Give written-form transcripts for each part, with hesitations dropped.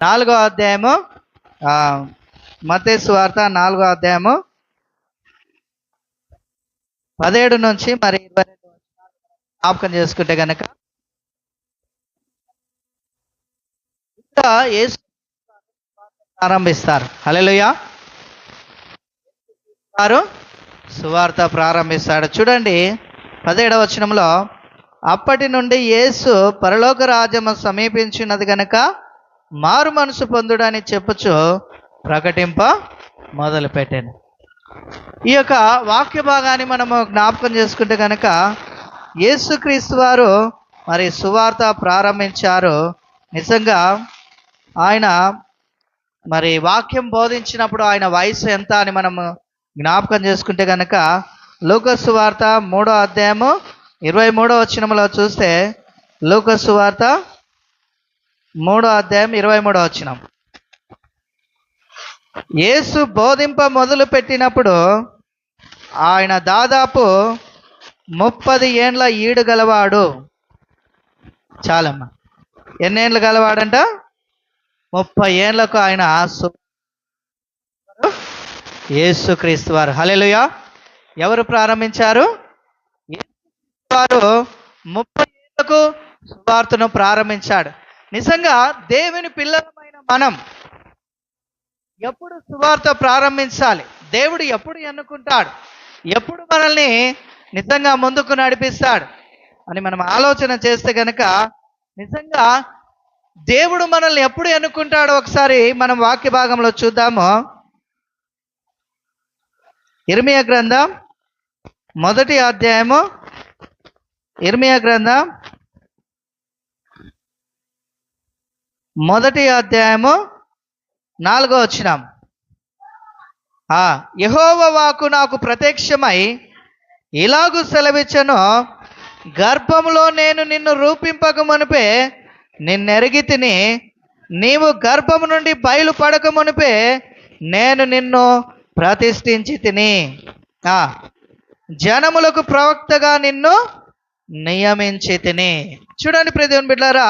4వ అధ్యాయము మత్తయి సువార్త 4వ అధ్యాయము 17 నుంచి మరి 22 జ్ఞాపకం చేసుకుంటే కనుక ఇంకా యేసు ప్రారంభిస్తారు. హల్లెలూయా. వారు సువార్త ప్రారంభిస్తాడు. చూడండి 17వ వచనంలో, అప్పటి నుండి యేసు పరలోక రాజ్యము సమీపించినది గనుక మారు మనసు పొందుడని చెప్పుచు ప్రకటింప మొదలుపెట్టాను. ఈ యొక్క వాక్య భాగాన్ని మనము జ్ఞాపకం చేసుకుంటే కనుక యేసుక్రీస్తు వారు మరి సువార్త ప్రారంభించారు. నిజంగా ఆయన మరి వాక్యం బోధించినప్పుడు ఆయన వయసు ఎంత అని మనము జ్ఞాపకం చేసుకుంటే కనుక లూకా సువార్త 3వ అధ్యాయము 23వ వచనంలో చూస్తే, లూకా సువార్త 3వ అధ్యాయం 23వ వచనం, యేసు బోధింప మొదలు పెట్టినప్పుడు ఆయన దాదాపు 30 ఏండ్ల ఈడు గలవాడు. చాలమ్మా, ఎన్నేళ్ళు గలవాడంట? 30 ఏండ్లకు ఆయన యేసుక్రీస్తు వారు. హల్లెలూయా. ఎవరు ప్రారంభించారు? వారు 30 ఏళ్లకు సువార్తను ప్రారంభించాడు. నిజంగా దేవుని పిల్లలమైన మనం ఎప్పుడు సువార్త ప్రారంభించాలి? దేవుడు ఎప్పుడు ఎన్నుకుంటాడు? ఎప్పుడు మనల్ని నిజంగా ముందుకు నడిపిస్తాడు అని మనం ఆలోచన చేస్తే కనుక నిజంగా దేవుడు మనల్ని ఎప్పుడు ఎన్నుకుంటాడో ఒకసారి మనం వాక్య భాగంలో చూద్దాము. ఇర్మియా గ్రంథం 1వ అధ్యాయము, ఇర్మియా గ్రంథం 1వ అధ్యాయము 4వ వచనం, యెహోవా వాక్కు నాకు ప్రత్యక్షమై ఇలాగు సెలవిచ్చెను, గర్భములో నేను నిన్ను రూపింపక మునిపే నిన్నెరిగి తిని, నీవు గర్భము నుండి బయలుపడక మునిపే నేను నిన్ను ప్రతిష్ఠించి తిని, జనములకు ప్రవక్తగా నిన్ను నియమించి తిని. చూడండి ప్రియ దేవుని బిడ్డలారా,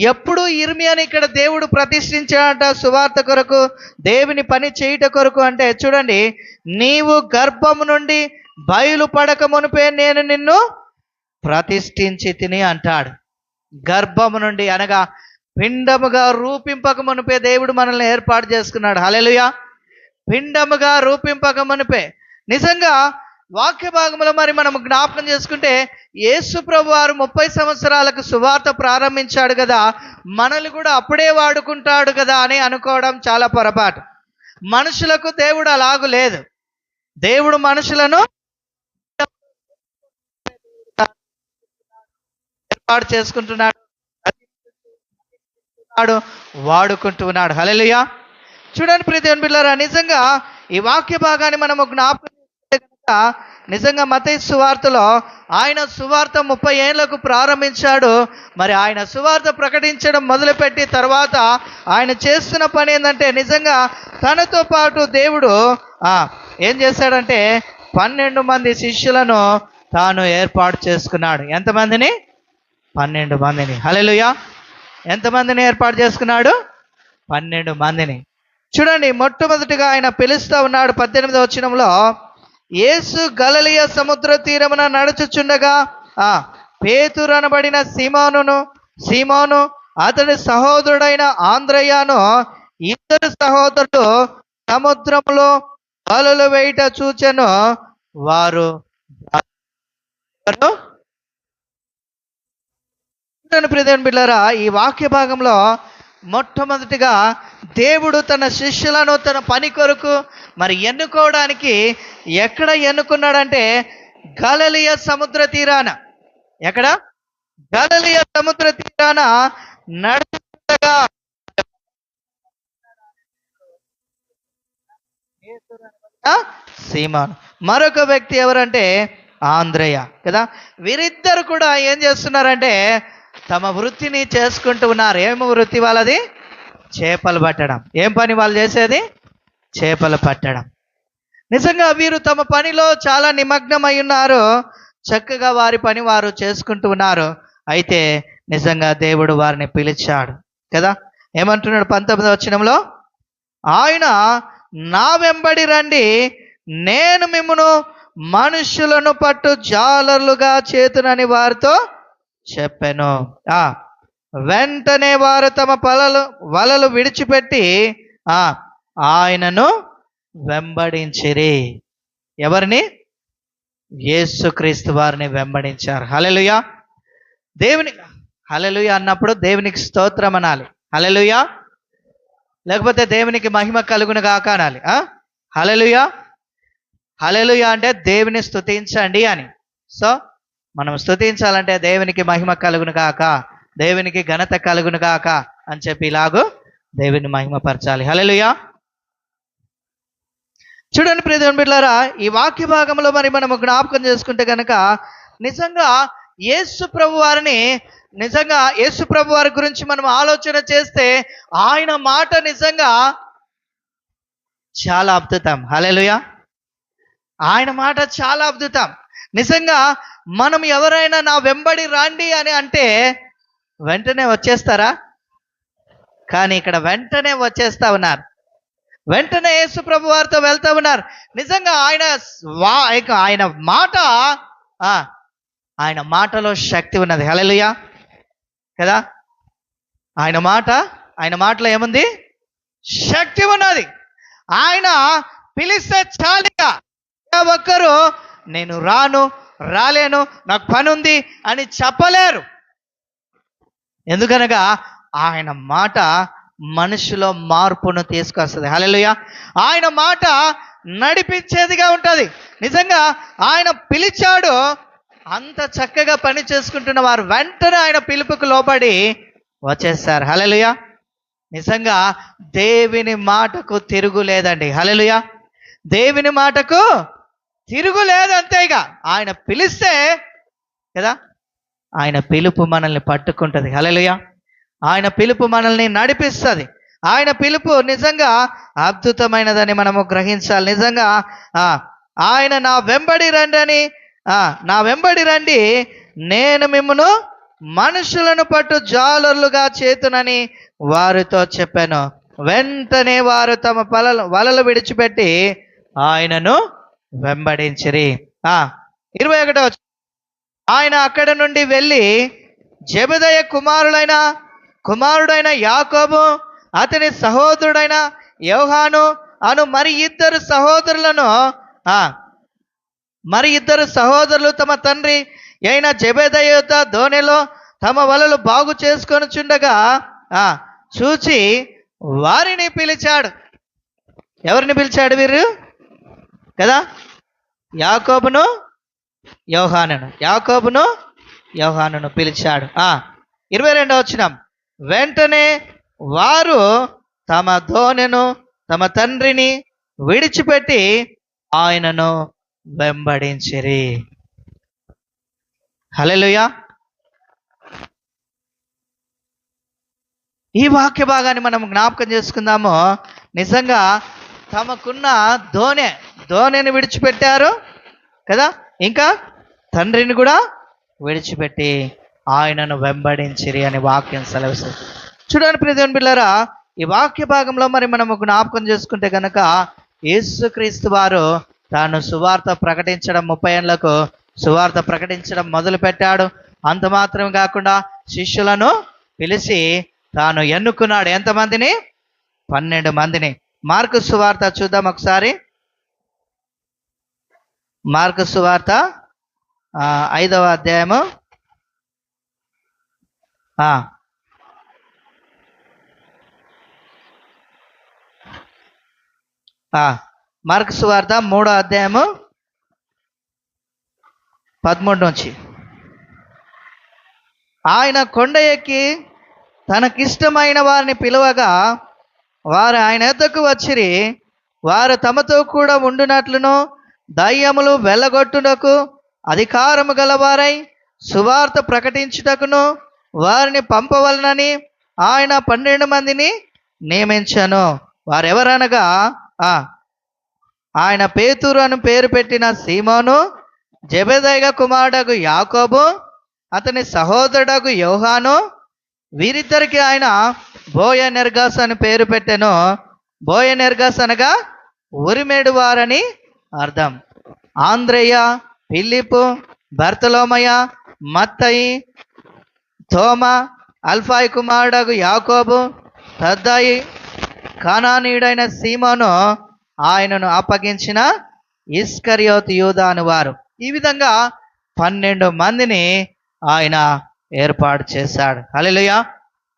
ఎప్పుడు ఇర్మియాని ఇక్కడ దేవుడు ప్రతిష్ఠించాడట సువార్త కొరకు, దేవుని పని చేయుట కొరకు. అంటే చూడండి, నీవు గర్భము నుండి బయలుపడక మునిపే నేను నిన్ను ప్రతిష్ఠించి తిని అంటాడు. గర్భము నుండి అనగా పిండముగా రూపింపక మునిపే దేవుడు మనల్ని ఏర్పాటు చేసుకున్నాడు. హల్లెలూయా. పిండముగా రూపింపక మునిపే. నిజంగా వాక్య భాగంలో మరి మనం జ్ఞాపకం చేసుకుంటే యేసు ప్రభు వారు 30 సంవత్సరాలకు సువార్త ప్రారంభించాడు కదా, మనల్ని కూడా అప్పుడే వాడుకుంటాడు కదా అని అనుకోవడం చాలా పొరపాటు. మనుషులకు దేవుడు అలాగూ లేదు. దేవుడు మనుషులను ఏర్పాటు చేసుకుంటున్నాడు, వాడుకుంటున్నాడు. హల్లెలూయా. చూడండి ప్రియ దేవుని బిడ్డలారా, నిజంగా ఈ వాక్య భాగాన్ని మనము జ్ఞాపకం చేసుకుంటే కనుక నిజంగా మత్తయి సువార్తలో ఆయన సువార్త 30 ఏళ్లకు ప్రారంభించాడు. మరి ఆయన సువార్త ప్రకటించడం మొదలుపెట్టి తర్వాత ఆయన చేస్తున్న పని ఏంటంటే నిజంగా తనతో పాటు దేవుడు ఏం చేశాడంటే 12 మంది శిష్యులను తాను ఏర్పాటు చేసుకున్నాడు. ఎంతమందిని? 12 మందిని. హల్లెలూయా. ఎంతమందిని ఏర్పాటు చేసుకున్నాడు? 12 మందిని. చూడండి, మొట్టమొదటిగా ఆయన పిలుస్తూ ఉన్నాడు. 18వ వచనంలో, యేసు గలిలయ సముద్ర తీరమున నడుచుచుండగా పేతురు అనబడిన సీమోను అతడి సహోదరుడైన ఆంద్రయ్యను, ఇద్దరు సహోదరులు సముద్రంలో వలలు వేయుట చూచెను. వారు ప్రియదేవుని బిడ్డలారా, ఈ వాక్య భాగంలో మొట్టమొదటిగా దేవుడు తన శిష్యులను తన పని కొరకు మరి ఎన్నుకోవడానికి ఎక్కడ ఎన్నుకున్నాడంటే గలిలయ సముద్ర తీరాన. ఎక్కడ? గలిలయ సముద్ర తీరాన నడుచుండగా సీమోను, మరొక వ్యక్తి ఎవరంటే ఆంద్రయ్య కదా. వీరిద్దరు కూడా ఏం చేస్తున్నారంటే తమ వృత్తిని చేసుకుంటూ ఉన్నారు. ఏమి వృత్తి వాళ్ళది? చేపలు పట్టడం. ఏం పని వాళ్ళు చేసేది? చేపలు పట్టడం. నిజంగా వీరు తమ పనిలో చాలా నిమగ్నమై ఉన్నారు. చక్కగా వారి పని వారు చేసుకుంటూ ఉన్నారు. అయితే నిజంగా దేవుడు వారిని పిలిచాడు కదా. ఏమంటున్నాడు 19వ వచనంలో? ఆయన నా వెంబడి రండి, నేను మిమ్మును మనుషులను పట్టు జాలర్లుగా చేతునని వారితో చెప్పాను. వెంటనే వారు తమ వలలు విడిచిపెట్టి ఆయనను వెంబడించిరి. ఎవరిని? యేసుక్రీస్తు వారిని వెంబడించారు. హల్లెలూయా. హల్లెలూయా అన్నప్పుడు దేవునికి స్తోత్రం అనాలి. హల్లెలూయా. లేకపోతే దేవునికి మహిమ కలుగును గాక అనాలి. హల్లెలూయా. హల్లెలూయా అంటే దేవుని స్తుతించండి అని. సో మనం స్తుతించాలంటే దేవునికి మహిమ కలుగును గాక, దేవునికి ఘనత కలుగును గాక అని చెప్పి ఇలాగూ దేవుని మహిమపరచాలి. హల్లెలూయా. చూడండి ప్రియ దేవుని బిడ్డలారా, ఈ వాక్య భాగంలో మరి మనం జ్ఞాపకం చేసుకుంటే కనుక నిజంగా యేసు ప్రభు వారి గురించి మనం ఆలోచన చేస్తే ఆయన మాట నిజంగా చాలా అద్భుతం. హల్లెలూయా. ఆయన మాట చాలా అద్భుతం. నిజంగా మనం ఎవరైనా నా వెంబడి రాండి అని అంటే వెంటనే వచ్చేస్తారా? కానీ ఇక్కడ వెంటనే వచ్చేస్తా ఉన్నారు. వెంటనే యేసు ప్రభు వారితో వెళ్తా ఉన్నారు. నిజంగా ఆయన మాటలో శక్తి ఉన్నది. హల్లెలూయా కదా. ఆయన మాటలో ఏముంది? శక్తి ఉన్నది. ఆయన పిలిస్తే చాలిగా ఒక్కరు నేను రాలేను, నాకు పని ఉంది అని చెప్పలేరు. ఎందుకనగా ఆయన మాట మనిషిలో మార్పును తీసుకొస్తుంది. హల్లెలూయా. ఆయన మాట నడిపించేదిగా ఉంటుంది. నిజంగా ఆయన పిలిచాడు, అంత చక్కగా పని చేసుకుంటున్న వారు వెంటనే ఆయన పిలుపుకు లోబడి వచ్చేస్తారు. హల్లెలూయా. నిజంగా దేవుని మాటకు తిరుగులేదండి. హల్లెలూయా. దేవుని మాటకు తిరుగులేదు. అంతేగా ఆయన పిలిస్తే కదా, ఆయన పిలుపు మనల్ని పట్టుకుంటుంది. హల్లెలూయా. ఆయన పిలుపు మనల్ని నడిపిస్తుంది. ఆయన పిలుపు నిజంగా అద్భుతమైనదని మనము గ్రహించాలి. నిజంగా ఆయన నా వెంబడి రండి, నేను మిమ్మును మనుషులను పట్టు జాలర్లుగా చేతునని వారితో చెప్పాను. వెంటనే వారు తమ వలలు విడిచిపెట్టి ఆయనను వెంబడించిరి. 21వ ఆయన అక్కడ నుండి వెళ్ళి జెబెదయి కుమారుడైన యాకోబు, అతని సహోదరుడైన యోహాను అను మరి ఇద్దరు సహోదరులు తమ తండ్రి అయిన జెబెదయి యొద్ద దోణిలో తమ వలలు బాగు చేసుకొని చుండగా చూచి వారిని పిలిచాడు. ఎవరిని పిలిచాడు వీరు కదా? యాకోబును యోహానును పిలిచాడు. 22వ వచనం, వెంటనే వారు తమ దోణెను తమ తండ్రిని విడిచిపెట్టి ఆయనను వెంబడించిరి. హల్లెలూయా. ఈ వాక్య భాగాన్ని మనం జ్ఞాపకం చేసుకుందాము. నిజంగా తమకున్న దోణెని విడిచిపెట్టారు కదా, ఇంకా తండ్రిని కూడా విడిచిపెట్టి ఆయనను వెంబడించిరి అని వాక్యం సెలవిస్తుంది. చూడండి ప్రియ దేవుని బిడ్డలారా, ఈ వాక్య భాగంలో మరి మనము జ్ఞాపకం చేసుకుంటే కనుక యేసుక్రీస్తు వారు తాను సువార్త ప్రకటించడం 30 ఏళ్లకు సువార్త ప్రకటించడం మొదలు పెట్టాడు. అంత మాత్రం కాకుండా శిష్యులను పిలిచి తాను ఎన్నుకున్నాడు. ఎంతమందిని? 12 మందిని. మార్కు సువార్త చూద్దాం ఒకసారి. మార్కు సువార్త 5వ అధ్యాయము మార్కు సువార్త 3వ అధ్యాయము 13 నుంచి. ఆయన కొండ ఎక్కి తనకిష్టమైన వారిని పిలువగా వారు ఆయన యొద్దకు వచ్చిరి. వారు తమతో కూడా ఉండునట్లును దయ్యములు వెళ్ళగొట్టుటకు అధికారము గలవారై సువార్త ప్రకటించుటకును వారిని పంపవలనని ఆయన 12 మందిని నియమించాను. వారెవరనగా ఆయన పేతురు అని పేరు పెట్టిన సీమోను, జెబెదయి కుమారుడగు యాకోబు, అతని సహోదరుడగు యోహాను, వీరిద్దరికి ఆయన బోయనెర్గాస్ అని పేరు పెట్టెను. బోయనెర్గాస్ అనగా ఉరిమేడు వారని అర్థం. ఆంద్రేయ, ఫిలిప్పు, బర్తలోమయ, మత్తయి, తోమ, అల్ఫాయి కుమారుడగు యాకోబు, తద్దాయి, కానానీయుడైన సీమోను, ఆయనను అప్పగించిన ఇస్కరియోతు యూదా అని వారు. ఈ విధంగా 12 మందిని ఆయన ఏర్పాటు చేశాడు. హల్లెలూయా.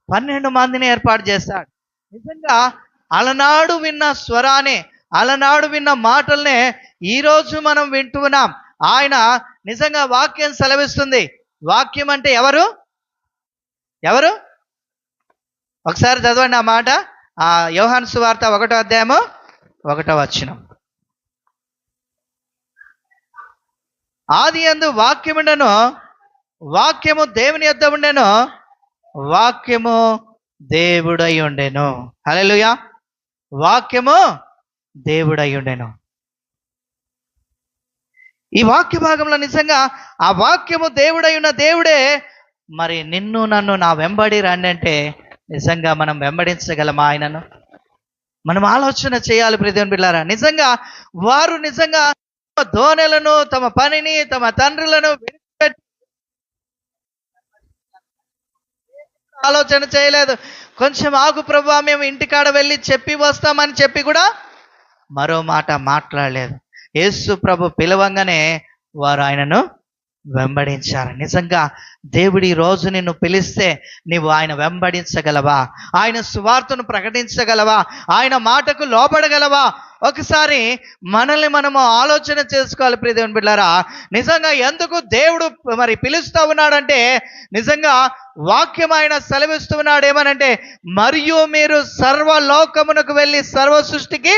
12 మందిని ఏర్పాటు చేశాడు. నిజంగా అలనాడు విన్న స్వరాన్ని, అలనాడు విన్న మాటల్నే ఈరోజు మనం వింటున్నాం. ఆయన నిజంగా వాక్యం సెలవిస్తుంది. వాక్యం అంటే ఎవరు? ఒకసారి చదవండి ఆ మాట. యోహాను సువార్త 1వ అధ్యాయము 1వ వచనం. ఆదియందు వాక్యముండెను, వాక్యము దేవుని యొద్ద ఉండెను, వాక్యము దేవుడై ఉండెను. హల్లెలూయా. వాక్యము దేవుడై ఉండెను. ఈ వాక్య భాగంలో నిజంగా ఆ వాక్యము దేవుడై ఉన్న దేవుడే మరి నిన్ను నన్ను నా వెంబడి రండి అంటే నిజంగా మనం వెంబడించగలమా ఆయనను? మనం ఆలోచన చేయాలి ప్రియదేవుని బిడ్డలారా. నిజంగా వారు నిజంగా తమ ధోనెలను, తమ పనిని, తమ తండ్రులను విడిచిపెట్టి ఆలోచన చేయలేదు. కొంచెం ఆగు ప్రభువా, మేము ఇంటికాడ వెళ్ళి చెప్పి వస్తామని చెప్పి కూడా మరో మాట మాట్లాడలేదు. యేసు ప్రభు పిలవంగానే వారు ఆయనను వెంబడించారు. నిజంగా దేవుడి రోజు నిన్ను పిలిస్తే నీవు ఆయన వెంబడించగలవా? ఆయన సువార్తను ప్రకటించగలవా? ఆయన మాటకు లోబడగలవా? ఒకసారి మనల్ని మనము ఆలోచన చేసుకోవాలి ప్రియదేవుని బిడ్డలారా. నిజంగా ఎందుకు దేవుడు మరి పిలుస్తూ ఉన్నాడంటే, నిజంగా వాక్యం ఆయన సెలవిస్తూ ఉన్నాడు. ఏమనంటే, మరియు మీరు సర్వలోకమునకు వెళ్ళి సర్వ సృష్టికి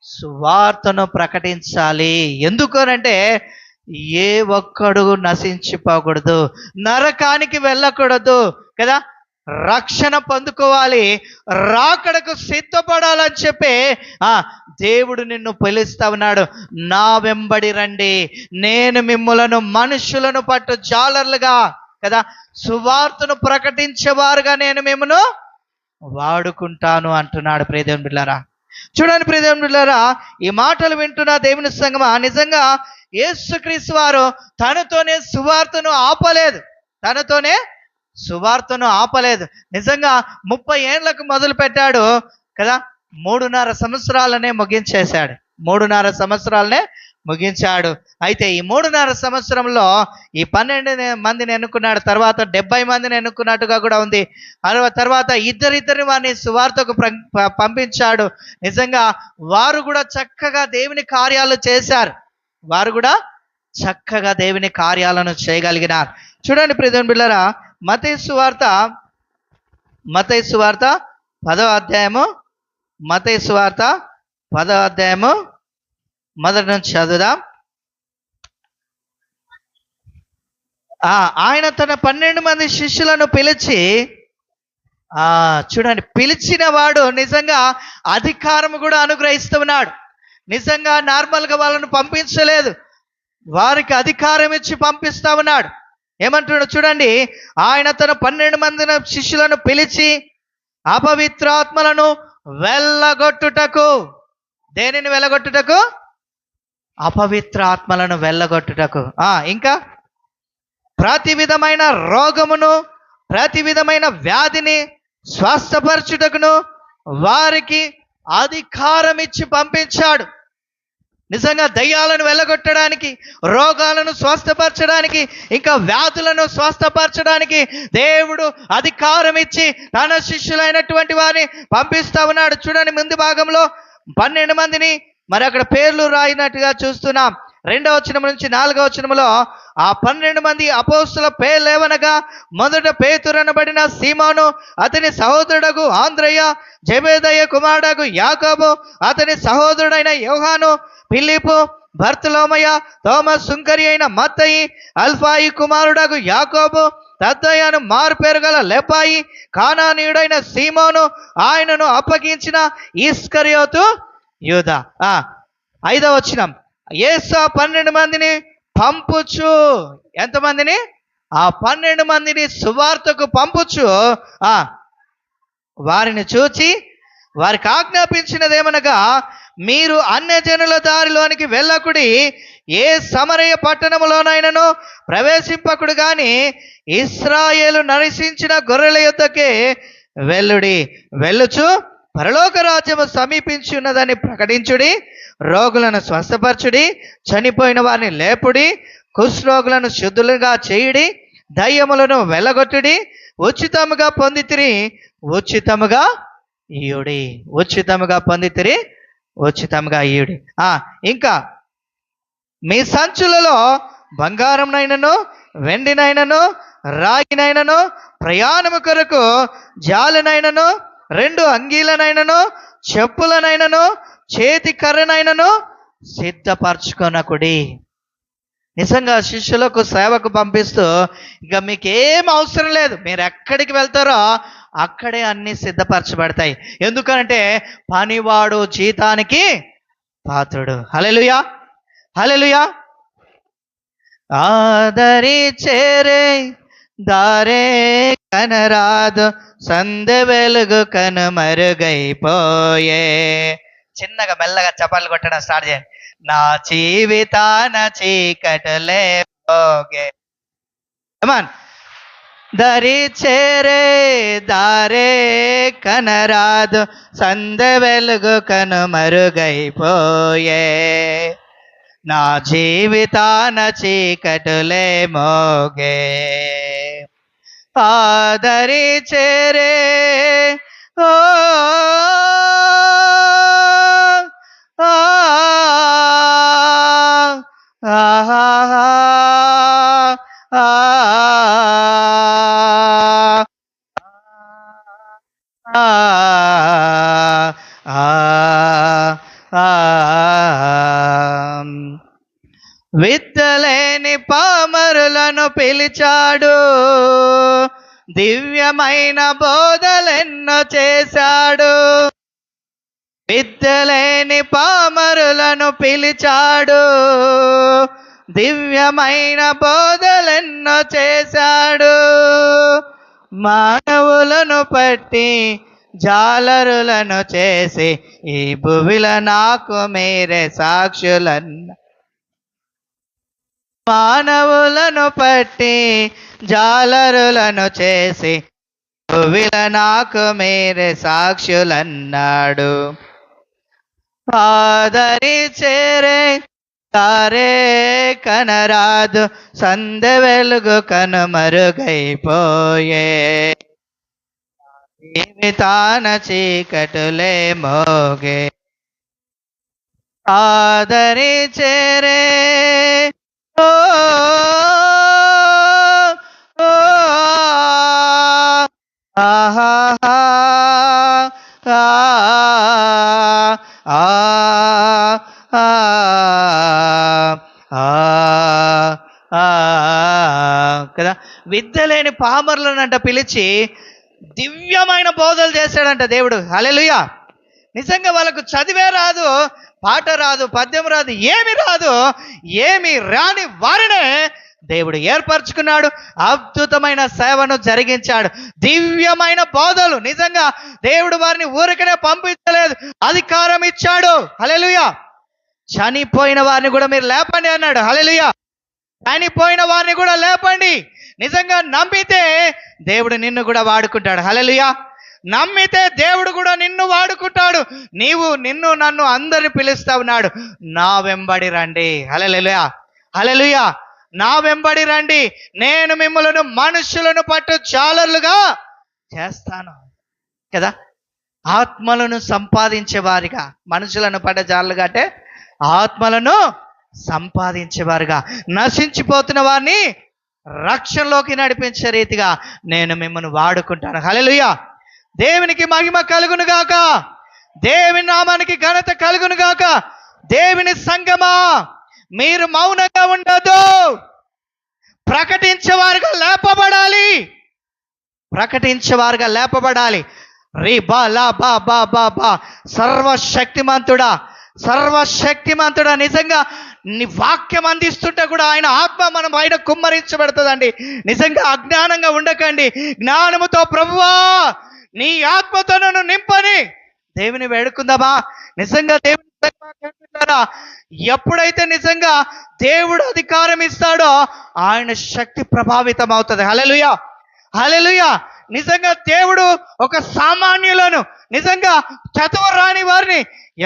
సువార్తను ప్రకటించాలి. ఎందుకనంటే ఏ ఒక్కడు నశించిపోకూడదు, నరకానికి వెళ్ళకూడదు కదా, రక్షణ పొందుకోవాలి, రాకడకు సిద్ధపడాలని చెప్పి దేవుడు నిన్ను పిలుస్తా ఉన్నాడు. నా వెంబడి రండి, నేను మిమ్ములను మనుషులను పట్టు జాలర్లుగా కదా, సువార్తను ప్రకటించేవారుగా నేను మిమ్మను వాడుకుంటాను అంటున్నాడు. ప్రియదేవుని బిడ్డలారా, చూడండి ప్రియదేవుని బిడ్డలారా, ఈ మాటలు వింటున్న దేవుని సంగమా, నిజంగా యేసుక్రీస్తు వారు తనతోనే సువార్తను ఆపలేదు. నిజంగా 30 ఏళ్లకు మొదలు పెట్టాడు కదా, 3.5 సంవత్సరాలనే ముగించేశాడు. 3.5 సంవత్సరాలనే ముగించాడు. అయితే ఈ 3.5 సంవత్సరంలో ఈ 12 మందిని ఎన్నుకున్నాడు. తర్వాత 70 మందిని ఎన్నుకున్నట్టుగా కూడా ఉంది. తర్వాత ఇద్దరిద్దరిని వారిని సువార్తకు పంపించాడు. నిజంగా వారు కూడా చక్కగా దేవుని కార్యాలు చేశారు. వారు కూడా చక్కగా దేవుని కార్యాలను చేయగలిగినారు. చూడండి ప్రియదేవుని బిడ్డలారా, మత్తయి సువార్త 10వ అధ్యాయము, మత్తయి సువార్త 10వ అధ్యాయము మొదటి నుంచి చదువుదాం. ఆయన తన 12 మంది శిష్యులను పిలిచి, చూడండి, పిలిచిన వాడు నిజంగా అధికారం కూడా అనుగ్రహిస్తూ ఉన్నాడు. నిజంగా నార్మల్గా వాళ్ళను పంపించలేదు, వారికి అధికారం ఇచ్చి పంపిస్తా ఉన్నాడు. ఏమంటున్నాడు చూడండి, ఆయన తన 12 మంది శిష్యులను పిలిచి అపవిత్రాత్మలను వెళ్ళగొట్టుటకు. దేనిని వెళ్ళగొట్టుటకు? అపవిత్ర ఆత్మలను వెళ్ళగొట్టుటకు. ఇంకా ప్రతి విధమైన రోగమును, ప్రతి విధమైన వ్యాధిని స్వస్థపరచుటకును వారికి అధికారం ఇచ్చి పంపించాడు. నిజంగా దయ్యాలను వెళ్ళగొట్టడానికి, రోగాలను స్వస్థపరచడానికి, ఇంకా వ్యాధులను స్వస్థపరచడానికి దేవుడు అధికారం ఇచ్చి తన శిష్యులైనటువంటి వారిని పంపిస్తా ఉన్నాడు. చూడండి, ముందు భాగంలో 12 మందిని మరి అక్కడ పేర్లు రాయినట్టుగా చూస్తున్నాం. 2వ వచనం నుంచి 4వ వచనంలో ఆ 12 మంది అపోస్తుల పేర్లేవనగా, మొదట పేతురు అనబడిన సీమోను, అతని సహోదరుడగు ఆంద్రేయ, జెబెదయి కుమారుడగు యాకోబు, అతని సహోదరుడైన యోహాను, ఫిలిప్పు, బర్తలోమయ, తోమ, సుంకరి అయిన మత్తయి, అల్ఫాయి కుమారుడగు యాకోబు, తద్దయ్యను మారు పేరు గల లెపాయి, కానానీయుడైన సీమోను, ఆయనను అప్పగించిన ఇస్కరియోతు యూదా. 5వ వచనం, యేసు 12 మందిని పంపుచు. ఎంతమందిని? ఆ 12 మందిని సువార్తకు పంపుచు వారిని చూచి వారికి ఆజ్ఞాపించినదేమనగా, మీరు అన్యజనుల దారిలోనికి వెళ్ళకుడి, ఏ సమరయ పట్టణములోనైనను ప్రవేశింపకుడు గాని ఇశ్రాయేలు నరసించిన గొర్రెల యొద్దకే వెళ్ళుడి. వెళ్ళుచు పరలోక రాజ్యము సమీపించి ఉన్నదని ప్రకటించుడి, రోగులను స్వస్థపరచుడి, చనిపోయిన వారిని లేపుడి, కుష్ఠరోగులను శుద్ధులుగా చేయుడి, దయ్యములను వెళ్ళగొట్టుడి, ఉచితముగా పొందితిరి ఉచితముగా ఇయుడి. ఉచితముగా పొందితిరి ఉచితముగా ఇయుడి. ఇంకా మీ సంచులలో బంగారంనైనను వెండినైనను రాగినైనను ప్రయాణము కొరకు జాలనైనను 2 అంగీలనైనను చెప్పులనైనను చేతి కర్రనైనను సిద్ధపరచుకొనకుడి. నిజంగా శిష్యులకు సేవకు పంపిస్తూ ఇక మీకేం అవసరం లేదు, మీరు ఎక్కడికి వెళ్తారో అక్కడే అన్నీ సిద్ధపరచబడతాయి. ఎందుకంటే పనివాడు జీతానికి పాత్రుడు. హల్లెలూయా, హల్లెలూయా. ఆదరి చేరే దారే కనరాదు, సందె వెలుగు కనుమరుగైపోయే. చిన్నగా మెల్లగా చపాలు కొట్టడం స్టార్ట్ చేయండి. నా జీవితాన చీకటలే పోగే. దరి చేరే దారే కనరాదు, సందె వెలుగు కనుమరుగైపోయే. నా జీవితాన చీకటులే మోగే. ఆదరి చేరే ఓ విత్తలేని పామరులను పిలిచాడు, దివ్యమైన బోధలెన్నో చేశాడు. విత్తలేని పామరులను పిలిచాడు, దివ్యమైన బోధలెన్నో చేశాడు. మానవులను పట్టి జాలరులను చేసి ఈ భువిల నాకు మీరే సాక్షులన్న. మానవులను పట్టి జాలరులను చేసి భువిల నాకు మీరే సాక్షులన్నాడు. ఆదరి చేరే తారే కనరాదు, సందె వెలుగు కనుమరుగైపోయే. జీవితాన చీకటులే మోగే. ఆదరి చేరే ఓ ఆహా కదా. విద్య లేని పామరులనంట పిలిచి దివ్యమైన బోధలు చేశాడంట దేవుడు. హల్లెలూయా. నిజంగా వాళ్ళకు చదివే రాదు, పాట రాదు, పద్యం రాదు, ఏమి రాదు. ఏమి రాని వారినే దేవుడు ఏర్పరచుకున్నాడు, అద్భుతమైన సేవను జరిగించాడు, దివ్యమైన బోధలు. నిజంగా దేవుడు వారిని ఊరికనే పంపించలేదు, అధికారం ఇచ్చాడు. హల్లెలూయా. చనిపోయిన వారిని కూడా మీరు లేపండి అన్నాడు. హల్లెలూయా. చనిపోయిన వారిని కూడా లేపండి. నిజంగా నమ్మితే దేవుడు నిన్ను కూడా వాడుకుంటాడు. హల్లెలూయా. నమ్మితే దేవుడు కూడా నిన్ను వాడుకుంటాడు. నీవు నిన్ను నన్ను అందరిని పిలుస్తా ఉన్నాడు, నా వెంబడి రండి. హల్లెలూయా, హల్లెలూయా. నా వెంబడి రండి, నేను మిమ్మలను మనుషులను పట్టు జాలర్లుగా చేస్తాను కదా. ఆత్మలను సంపాదించేవారిగా, మనుషులను పట్ట జాలరుగా అంటే ఆత్మలను సంపాదించేవారుగా, నశించిపోతున్న వారిని రక్షణలోకి నడిపించే రీతిగా నేను మిమ్మల్ని వాడుకుంటాను. హల్లెలూయా. దేవునికి మహిమ కలుగును గాక, దేవుని నామానికి ఘనత కలుగును గాక. దేవుని సంగమా, మీరు మౌనంగా ఉండదు, ప్రకటించేవారుగా లేపబడాలి, ప్రకటించేవారుగా లేపబడాలి. రీ బా లా బా బా బా బా. సర్వశక్తిమంతుడా, సర్వశక్తిమంతుడా, నిజంగా నీ వాక్యం అందిస్తుంటే కూడా ఆయన ఆత్మ మనం పైన కుమ్మరించబడుతుందండి. నిజంగా అజ్ఞానంగా ఉండకండి. జ్ఞానముతో ప్రభువా నీ ఆత్మతో నన్ను నింపని దేవుని వేడుకుందామా? నిజంగా దేవుని ఎప్పుడైతే నిజంగా దేవుడు అధికారం ఇస్తాడో ఆయన శక్తి ప్రభావితం అవుతుంది. హల్లెలూయా, హల్లెలూయా. నిజంగా దేవుడు ఒక సామాన్యులను, నిజంగా చదువు రాని వారిని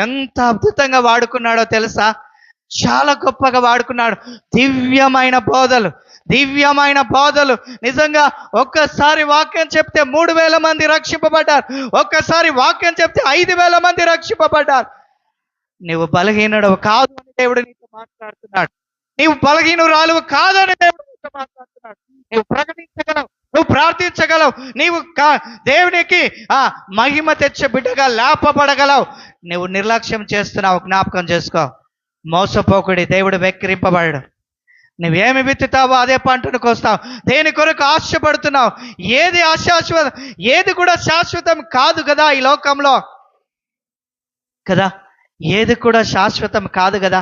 ఎంత అద్భుతంగా వాడుకున్నాడో తెలుసా? చాలా గొప్పగా వాడుకున్నాడు. దివ్యమైన బోధలు, దివ్యమైన బోధలు. నిజంగా ఒక్కసారి వాక్యం చెప్తే 3,000 మంది రక్షింపబడ్డారు. ఒక్కసారి వాక్యం చెప్తే 5,000 మంది రక్షింపబడ్డారు. నువ్వు బలహీనుడవు కాదు అని దేవుడు నీతో మాట్లాడుతున్నాడు. నీవు బలహీనురాలు కాదని దేవుడు నీతో మాట్లాడుతున్నాడు. నువ్వు ప్రకటించగలవు, నువ్వు ప్రార్థించగలవు, నీవు దేవునికి మహిమ తెచ్చే బిడ్డగా లేపబడగలవు. నువ్వు నిర్లక్ష్యం చేస్తున్నావు, జ్ఞాపకం చేసుకో. మోసపోకుడి, దేవుడు వెక్కిరింపబడడు. నువ్వేమి విత్తుతావో అదే పంటకు వస్తావు. దేని కొరకు ఆశపడుతున్నావు? ఏది అశాశ్వతం, ఏది కూడా శాశ్వతం కాదు కదా ఈ లోకంలో కదా. ఏది కూడా శాశ్వతం కాదు కదా.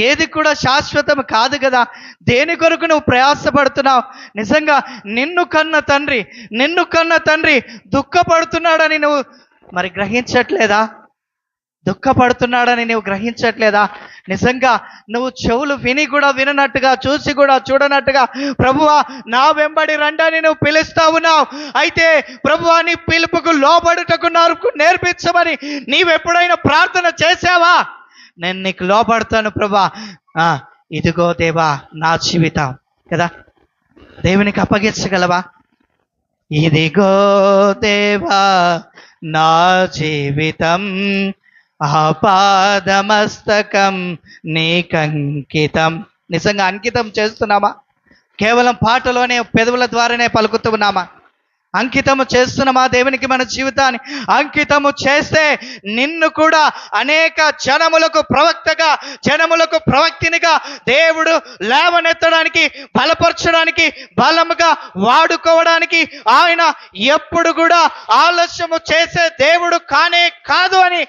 ఏది కూడా శాశ్వతం కాదు కదా. దేని కొరకు నువ్వు ప్రయాసపడుతున్నావు? నిజంగా నిన్ను కన్న తండ్రి దుఃఖపడుతున్నాడని నువ్వు మరి గ్రహించట్లేదా? దుఃఖపడుతున్నాడని నువ్వు గ్రహించట్లేదా? నిజంగా నువ్వు చెవులు విని కూడా విననట్టుగా, చూసి కూడా చూడనట్టుగా ప్రభువా నా వెంబడి రండని నువ్వు పిలుస్తా ఉన్నావు. అయితే ప్రభువా నీ పిలుపుకు లోబడుటకు నాకు నేర్పించమని నీవెప్పుడైనా ప్రార్థన చేసావా? నేను నీకు లోబడతాను ప్రభా, ఇదిగో దేవా నా జీవితం కదా. దేవునికి అప్పగించగలవా? ఇదిగో దేవా నా జీవితం, ఆపాదమస్తకం నీకంకితం. నిజంగా అంకితం చేస్తున్నామా? కేవలం పాటలోనే పెదవుల ద్వారానే పలుకుతున్నామా? అంకితము చేస్తున్నామా దేవునికి మన జీవితాన్ని? అంకితము చేస్తే నిన్ను కూడా అనేక జనములకు ప్రవక్తగా, జనములకు ప్రవక్తినిగా దేవుడు లేవనెత్తడానికి, బలపరచడానికి, బలముగా వాడుకోవడానికి ఆయన ఎప్పుడు కూడా ఆలస్యము చేసే దేవుడు కానే కాదు అని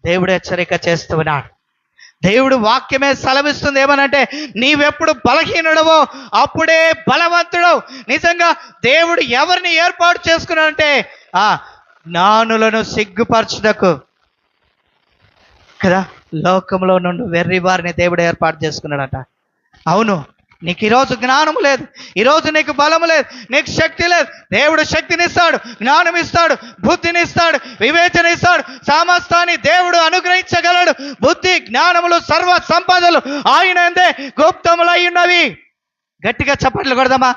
దేవుడు హెచ్చరిక చేస్తూ ఉన్నాడు. దేవుడు వాక్యమే సెలవిస్తుంది ఏమనంటే, నీవెప్పుడు బలహీనుడవో అప్పుడే బలవంతుడవు. నిజంగా దేవుడు ఎవరిని ఏర్పాటు చేసుకున్నాడంటే జ్ఞానులను సిగ్గుపరచుటకు కదా. లోకంలో నుండి వెర్రి వారిని దేవుడు ఏర్పాటు చేసుకున్నాడట. అవును, నీకు ఈరోజు జ్ఞానము లేదు, ఈరోజు నీకు బలము లేదు, నీకు శక్తి లేదు. దేవుడు శక్తినిస్తాడు, జ్ఞానం ఇస్తాడు, బుద్ధిని ఇస్తాడు, వివేచన ఇస్తాడు. సమస్తాన్ని దేవుడు అనుగ్రహించగలడు. బుద్ధి జ్ఞానములు సర్వ సంపదలు ఆయన అందే గుప్తములై ఉన్నవి. గట్టిగా చప్పట్లు కొడదామా?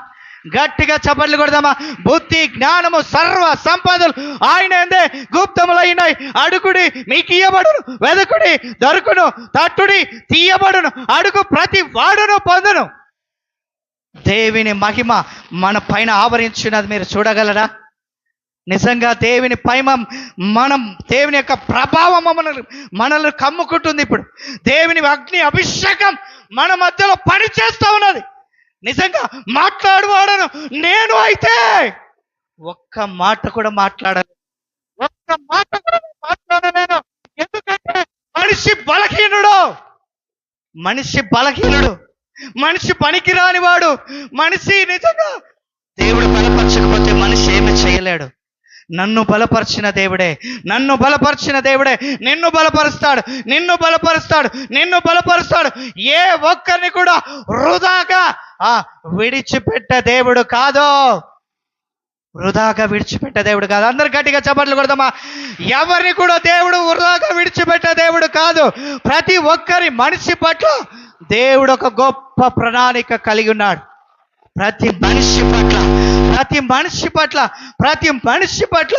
గట్టిగా చప్పట్లు కొడదామా? బుద్ధి జ్ఞానము సర్వ సంపదలు ఆయన అందే గుప్తములైనాయి. అడుగుడి మీకు ఇయ్యబడును, వెదకుడి దొరుకును, తట్టుడి తీయబడును, అడుగు ప్రతి వాడును పొందును. దేవుని మహిమ మన పైన ఆవరించినది మీరు చూడగలరా? నిజంగా దేవుని పైన దేవుని యొక్క ప్రభావం మనల్ని కమ్ముకుంటుంది. ఇప్పుడు దేవుని అగ్ని అభిషేకం మన మధ్యలో పని చేస్తూ ఉన్నది. నిజంగా మాట్లాడువాడను నేను అయితే ఒక్క మాట కూడా మాట్లాడను, ఒక్క మాట కూడా మాట్లాడలేను. ఎందుకంటే మనిషి బలహీనుడు, మనిషి పనికిరాని వాడు. మనిషి నిజంగా దేవుడు బలపరచకపోతే మనిషి ఏమి చేయలేడు. నన్ను బలపరిచిన దేవుడే నిన్ను బలపరుస్తాడు. ఏ ఒక్కరిని కూడా వృధాగా విడిచిపెట్టే దేవుడు కాదు. అందరు గట్టిగా చప్పట్లు కొడదామా? ఎవరిని కూడా దేవుడు వృధాగా విడిచిపెట్టే దేవుడు కాదు. ప్రతి ఒక్కరి మనిషి పట్ల దేవుడు ఒక గొప్ప ప్రణాళిక కలిగి ఉన్నాడు. ప్రతి మనిషి పట్ల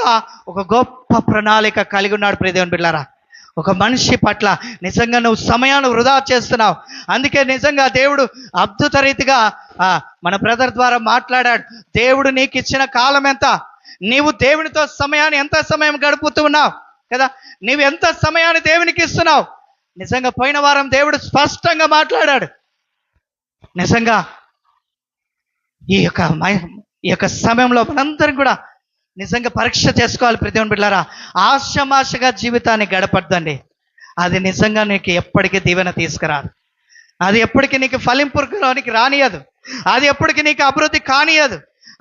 ఒక గొప్ప ప్రణాళిక కలిగి ఉన్నాడు. ప్రియదేవుని బిడ్డలారా, ఒక మనిషి పట్ల నిజంగా నువ్వు సమయాన్ని వృధా చేస్తున్నావు. అందుకే నిజంగా దేవుడు అద్భుత రీతిగా మన బ్రదర్ ద్వారా మాట్లాడాడు. దేవుడు నీకు ఇచ్చిన కాలం ఎంత, నీవు దేవునితో సమయాన్ని ఎంత సమయం గడుపుతూ ఉన్నావు కదా, నీవు ఎంత సమయాన్ని దేవునికి ఇస్తున్నావు. నిజంగా పోయిన వారం దేవుడు స్పష్టంగా మాట్లాడాడు. నిజంగా ఈ యొక్క సమయంలో మనందరం కూడా నిజంగా పరీక్ష చేసుకోవాలి. ప్రతిదేవుని బిడ్డలారా, ఆశమాషగా జీవితాన్ని గడపద్దండి. అది నిజంగా నీకు ఎప్పటికీ దీవెన తీసుకురాదు. అది ఎప్పటికీ నీకు ఫలింపులోనికి రానియదు. అది ఎప్పటికీ నీకు అభివృద్ధి కానియదు.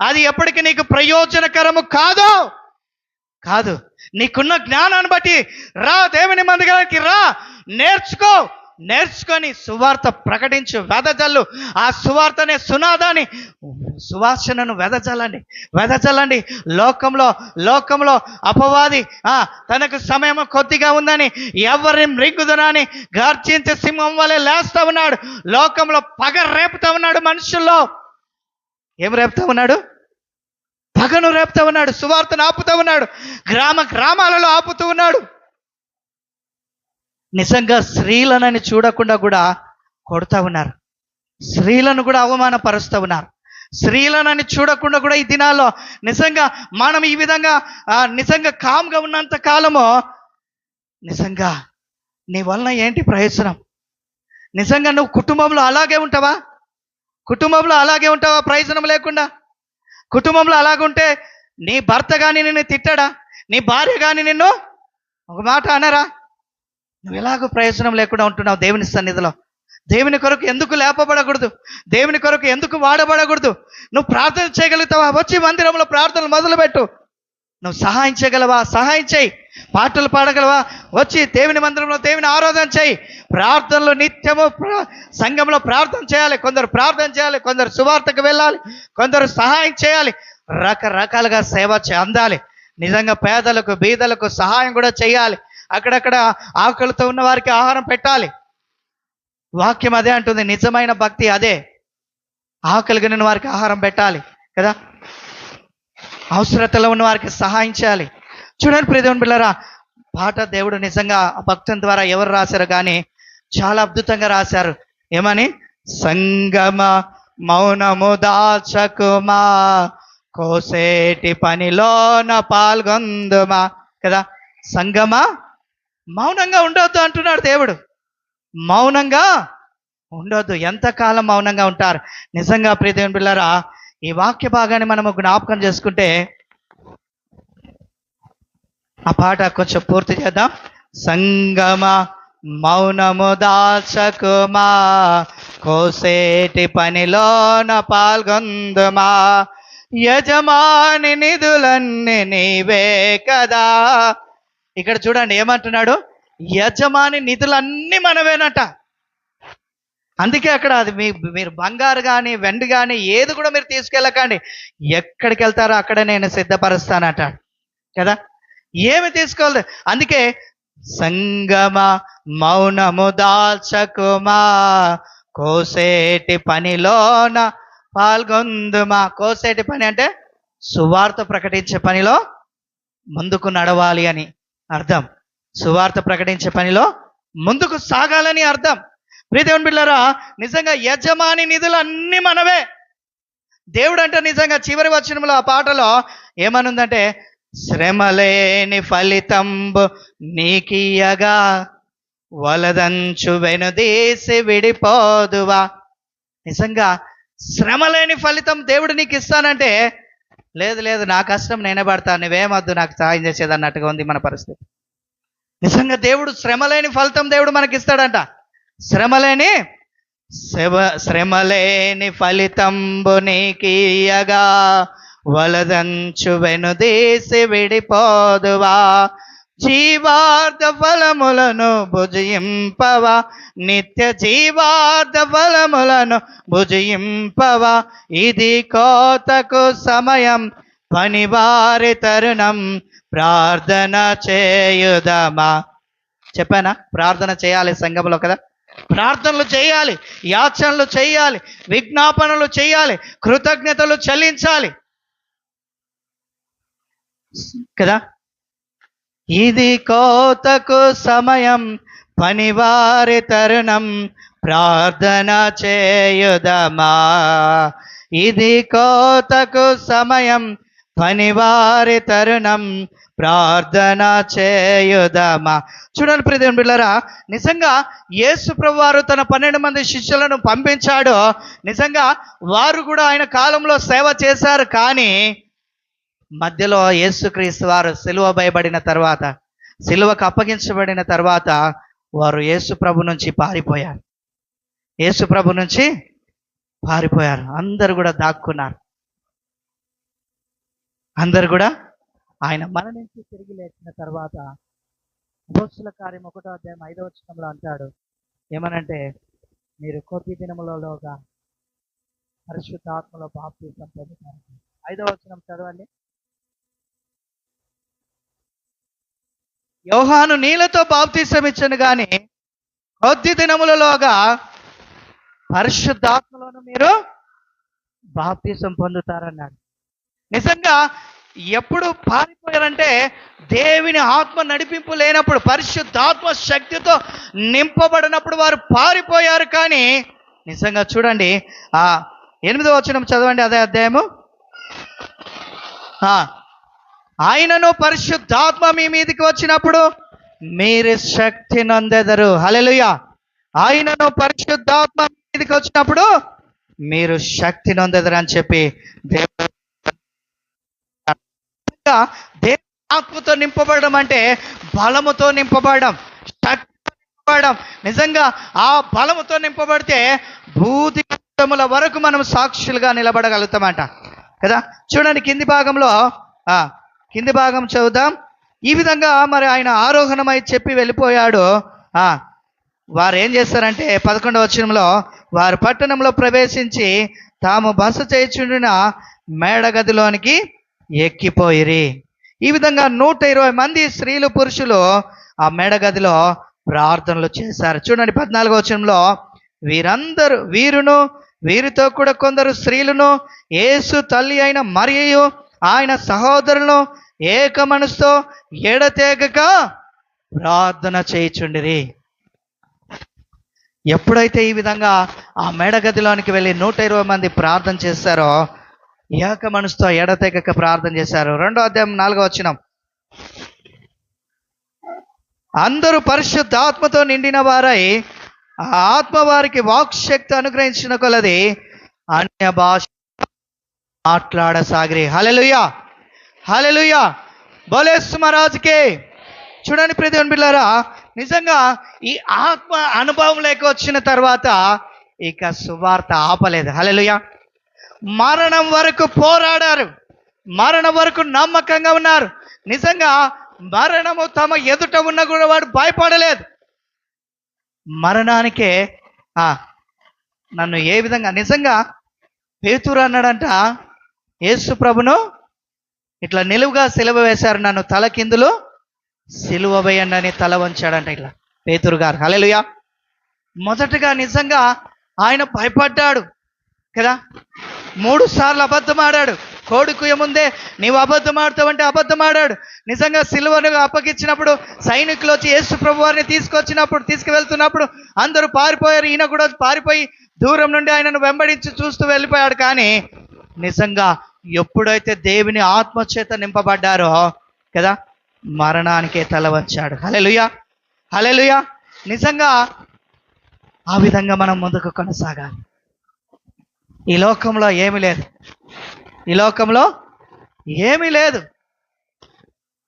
అది ఎప్పటికీ నీకు ప్రయోజనకరము కాదు. నీకున్న జ్ఞానాన్ని బట్టి రా, దేవుని మందిరానికి రా, నేర్చుకొని సువార్త ప్రకటించు, వెదజల్లు. ఆ సువార్త అనే సునాదాన్ని, సువాసనను వెదజల్లండి. లోకంలో అపవాది తనకు సమయం కొద్దిగా ఉందని ఎవరిని మృంగుదనని గర్జించే సింహం వలె లేస్తా ఉన్నాడు. లోకంలో పగ రేపుతా ఉన్నాడు. మనుషుల్లో ఏం రేపుతా ఉన్నాడు? పగను రేపుతా ఉన్నాడు. సువార్తను ఆపుతా ఉన్నాడు. గ్రామాలలో ఆపుతూ ఉన్నాడు. నిజంగా స్త్రీలనని చూడకుండా కూడా కొడుతూ ఉన్నారు. స్త్రీలను కూడా అవమానపరుస్తూ ఉన్నారు. స్త్రీలనని చూడకుండా కూడా ఈ దినాల్లో నిజంగా మనం ఈ విధంగా నిజంగా కామ్గా ఉన్నంత కాలము నిజంగా నీ వలన ఏంటి ప్రయోజనం? నిజంగా నువ్వు కుటుంబంలో అలాగే ఉంటావా? ప్రయోజనం లేకుండా? కుటుంబంలో అలాగుంటే నీ భర్త కానీ నిన్ను తిట్టడా? నీ భార్య కానీ నిన్ను ఒక మాట అనరా? నువ్వు ఎలాగో ప్రయోజనం లేకుండా ఉంటున్నావు దేవుని సన్నిధిలో. దేవుని కొరకు ఎందుకు లేపబడకూడదు? దేవుని కొరకు ఎందుకు వాడబడకూడదు? నువ్వు ప్రార్థన చేయగలుగుతావా? వచ్చి మందిరంలో ప్రార్థనలు మొదలుపెట్టు. నువ్వు సహాయం చేయగలవా? సహాయం చేయి. పాటలు పాడగలవా? వచ్చి దేవుని మందిరంలో దేవుని ఆరాధన చేయి. ప్రార్థనలు నిత్యము సంఘంలో ప్రార్థన చేయాలి. కొందరు ప్రార్థన చేయాలి, కొందరు సువార్తకు వెళ్ళాలి, కొందరు సహాయం చేయాలి. రకరకాలుగా సేవ అందాలి. నిజంగా పేదలకు బీదలకు సహాయం కూడా చేయాలి. అక్కడక్కడ ఆకలితో ఉన్న వారికి ఆహారం పెట్టాలి. వాక్యం అదే అంటుంది. నిజమైన భక్తి అదే. ఆకలిగా ఉన్న వారికి ఆహారం పెట్టాలి కదా. అవసరతలో ఉన్న వారికి సహాయం చేయాలి. చూడండి ప్రియ దేవుని బిడ్డలారా, పాట దేవుడు నిజంగా భక్తుని ద్వారా ఎవరు రాశారు కానీ చాలా అద్భుతంగా రాశారు. ఏమని? సంగమ మౌనము దాచకుమా, కోసేటి పనిలోన పాల్గొందుమా కదా. సంగమ మౌనంగా ఉండొద్దు అంటున్నాడు దేవుడు. మౌనంగా ఉండొద్దు. ఎంతకాలం మౌనంగా ఉంటారు? నిజంగా ప్రియ దేవుని బిడ్డలారా, ఈ వాక్య భాగాన్ని మనము జ్ఞాపకం చేసుకుంటే ఆ పాట కొంచెం పూర్తి చేద్దాం. సంగమ మౌనము దాచకుమా, కోసేటి పనిలోన పాల్గొందుమా, యజమాని నిధులన్నీ నీవే కదా. ఇక్కడ చూడండి ఏమంటున్నాడు? యజమాని నిధులన్నీ మనవేనట. అందుకే అక్కడ అది మీరు బంగారు కానీ వెండి కానీ ఏది కూడా మీరు తీసుకెళ్ళకండి. ఎక్కడికి వెళ్తారో అక్కడ నేను సిద్ధపరుస్తానంటాడు కదా. ఏమి తీసుకోవాలి? అందుకే సంగమ మౌనము దాల్చకుమా, కోసేటి పనిలోన పాల్గొందుమా. కోసేటి పని అంటే సువార్త ప్రకటించే పనిలో ముందుకు నడవాలి అని అర్థం. సువార్త ప్రకటించే పనిలో ముందుకు సాగాలని అర్థం. ప్రియ దేవుని బిడ్డలారా, నిజంగా యజమాని నిధులు అన్ని మనవే. దేవుడు అంటే నిజంగా చివరి వచనంలో ఆ పాటలో ఏమనుందంటే, శ్రమలేని ఫలితంబు నీకియగా, వలదంచు వెనుదీసి విడిపోదువా. నిజంగా శ్రమలేని ఫలితం దేవుడు నీకు ఇస్తానంటే, లేదు నా కష్టం నేనే పడతాను, నువ్వేమొద్దు నాకు సహాయం చేసేది అన్నట్టుగా ఉంది మన పరిస్థితి. నిజంగా దేవుడు శ్రమలేని ఫలితం దేవుడు మనకి ఇస్తాడంట. శ్రమలేని ఫలితంబు నీకియగా, వలదంచు వెనుదీసి విడిపోదువా, జీవార్థ ఫలములను భుజింపవా, నిత్య జీవార్థ ఫలములను భుజింపవా, ఇది కోతకు సమయం పనివారి తరుణం, ప్రార్థన చేయుదమా. చెప్పానా? ప్రార్థన చేయాలి సంఘంలో కదా. ప్రార్థనలు చేయాలి, యాచనలు చేయాలి, విజ్ఞాపనలు చేయాలి, కృతజ్ఞతలు చెల్లించాలి కదా. ఇది కోతకు సమయం పనివారి తరుణం, ప్రార్థన చేయుదమా. ఇది కోతకు సమయం పనివారి తరుణం, ప్రార్థన చేయుదమా. చూడండి ప్రియ దేవుని బిడ్డలారా, నిజంగా యేసు ప్రభువారు తన 12 మంది శిష్యులను పంపించాడు. నిజంగా వారు కూడా ఆయన కాలంలో సేవ చేశారు. కానీ మధ్యలో యేసుక్రీస్తు వారు సిలువబయబడిన తర్వాత, సిలువకు అప్పగించబడిన తర్వాత వారు యేసు ప్రభు నుంచి పారిపోయారు. యేసు ప్రభు నుంచి పారిపోయారు. అందరు కూడా దాక్కున్నారు. అందరు కూడా ఆయన మరణించి తిరిగి లేచిన తర్వాత అపోస్తుల కార్యం 1వ అధ్యాయం 5వ వచనంలో అంటాడు ఏమనంటే, మీరు కొద్ది దినములలోగా పరిశుద్ధాత్మలో బాప్తిసం పొందుతారు. 5వ వచనం చదవండి. యోహాను నీళ్లతో బాప్తిసం ఇచ్చను గాని కొద్ది దినములలోగా పరిశుద్ధాత్మలోను మీరు బాప్తిసం పొందుతారన్నాడు. నిజంగా ఎప్పుడు పారిపోయారంటే, దేవుని ఆత్మ నడిపింపు లేనప్పుడు, పరిశుద్ధాత్మ శక్తితో నింపబడినప్పుడు వారు పారిపోయారు. కానీ నిజంగా చూడండి, 8వ వచనం చదవండి, అదే అధ్యాయము. ఆయనను పరిశుద్ధాత్మ మీ మీదకి వచ్చినప్పుడు మీరు శక్తి నొందెదరు. హల్లెలూయా. ఆయనను పరిశుద్ధాత్మ మీ మీదకి వచ్చినప్పుడు మీరు శక్తి నొందెదరు అని చెప్పి దేవుడు ఆత్మతో నింపబడడం అంటే బలముతో నింపబడడం, శక్తితో నింపబడడం. నిజంగా ఆ బలముతో నింపబడితే భూదిగంతముల వరకు మనం సాక్షులుగా నిలబడగలుగుతామంట కదా. చూడండి కింది భాగం చదువుదాం. ఈ విధంగా మరి ఆయన ఆరోహణమై చెప్పి వెళ్ళిపోయాడు. వారు ఏం చేస్తారంటే 11వ వచనంలో, వారు పట్టణంలో ప్రవేశించి తాము బస చేయుచుండిన మేడగదిలోనికి ఎక్కిపోయిరి. ఈ విధంగా 120 మంది స్త్రీలు పురుషులు ఆ మేడగదిలో ప్రార్థనలు చేశారు. చూడండి 14వ వచనంలో, వీరును వీరితో కూడా కొందరు స్త్రీలను యేసు తల్లి అయిన మరియయు ఆయన సహోదరులను ఏక మనసుతో ఎడతెగక ప్రార్థన చేయుచుండిరి. ఎప్పుడైతే ఈ విధంగా ఆ మేడగదిలోనికి వెళ్ళి 120 మంది ప్రార్థన చేశారో, ఏక మనసుతో ఎడతెగక ప్రార్థన చేశారు. 2వ అధ్యాయం 4వ వచనం, అందరూ పరిశుద్ధాత్మతో నిండిన వారై ఆ ఆత్మ వారికి వాక్శక్తి అనుగ్రహించిన కొలది అన్య భాష మాట్లాడసాగిరి. హల్లెలూయా, హల్లెలూయా, బోలేసు మహారాజుకే. చూడండి ప్రియ దేవుని బిడ్డలారా, నిజంగా ఈ ఆత్మ అనుభవం లేక వచ్చిన తర్వాత ఇక సువార్త ఆపలేదు. హల్లెలూయా. మరణం వరకు పోరాడారు, మరణం వరకు నమ్మకంగా ఉన్నారు. నిజంగా మరణము తమ ఎదుట ఉన్న కూడా వాడు భయపడలేదు. మరణానికే నన్ను ఏ విధంగా, నిజంగా పేతురు అన్నాడంట, యేసు ప్రభును ఇట్లా నిలువుగా సిలువ వేశారు, నన్ను తల కిందులు సిలువ వేయండి అని తల వంచాడంట ఇట్లా పేతురు గారు. హల్లెలూయా. మొదటగా నిజంగా ఆయన భయపడ్డాడు కదా. 3 సార్లు అబద్ధం ఆడాడు. కోడికుయ ముందే నీవు అబద్ధం ఆడుతావంటే అబద్ధం ఆడాడు. నిజంగా సిలువను అప్పగించినప్పుడు సైనికులు వచ్చి యేసు ప్రభు వారిని తీసుకువెళ్తున్నప్పుడు అందరూ పారిపోయారు. ఈయన కూడా పారిపోయి దూరం నుండి ఆయనను వెంబడించి చూస్తూ వెళ్ళిపోయాడు. కానీ నిజంగా ఎప్పుడైతే దేవుని ఆత్మచేత నింపబడ్డారో కదా, మరణానికే తల వంచాడు. హల్లెలూయా, హల్లెలూయా. నిజంగా ఆ విధంగా మనం ముందుకు కొనసాగాలి. ఈ లోకంలో ఏమీ లేదు, ఈ లోకంలో ఏమీ లేదు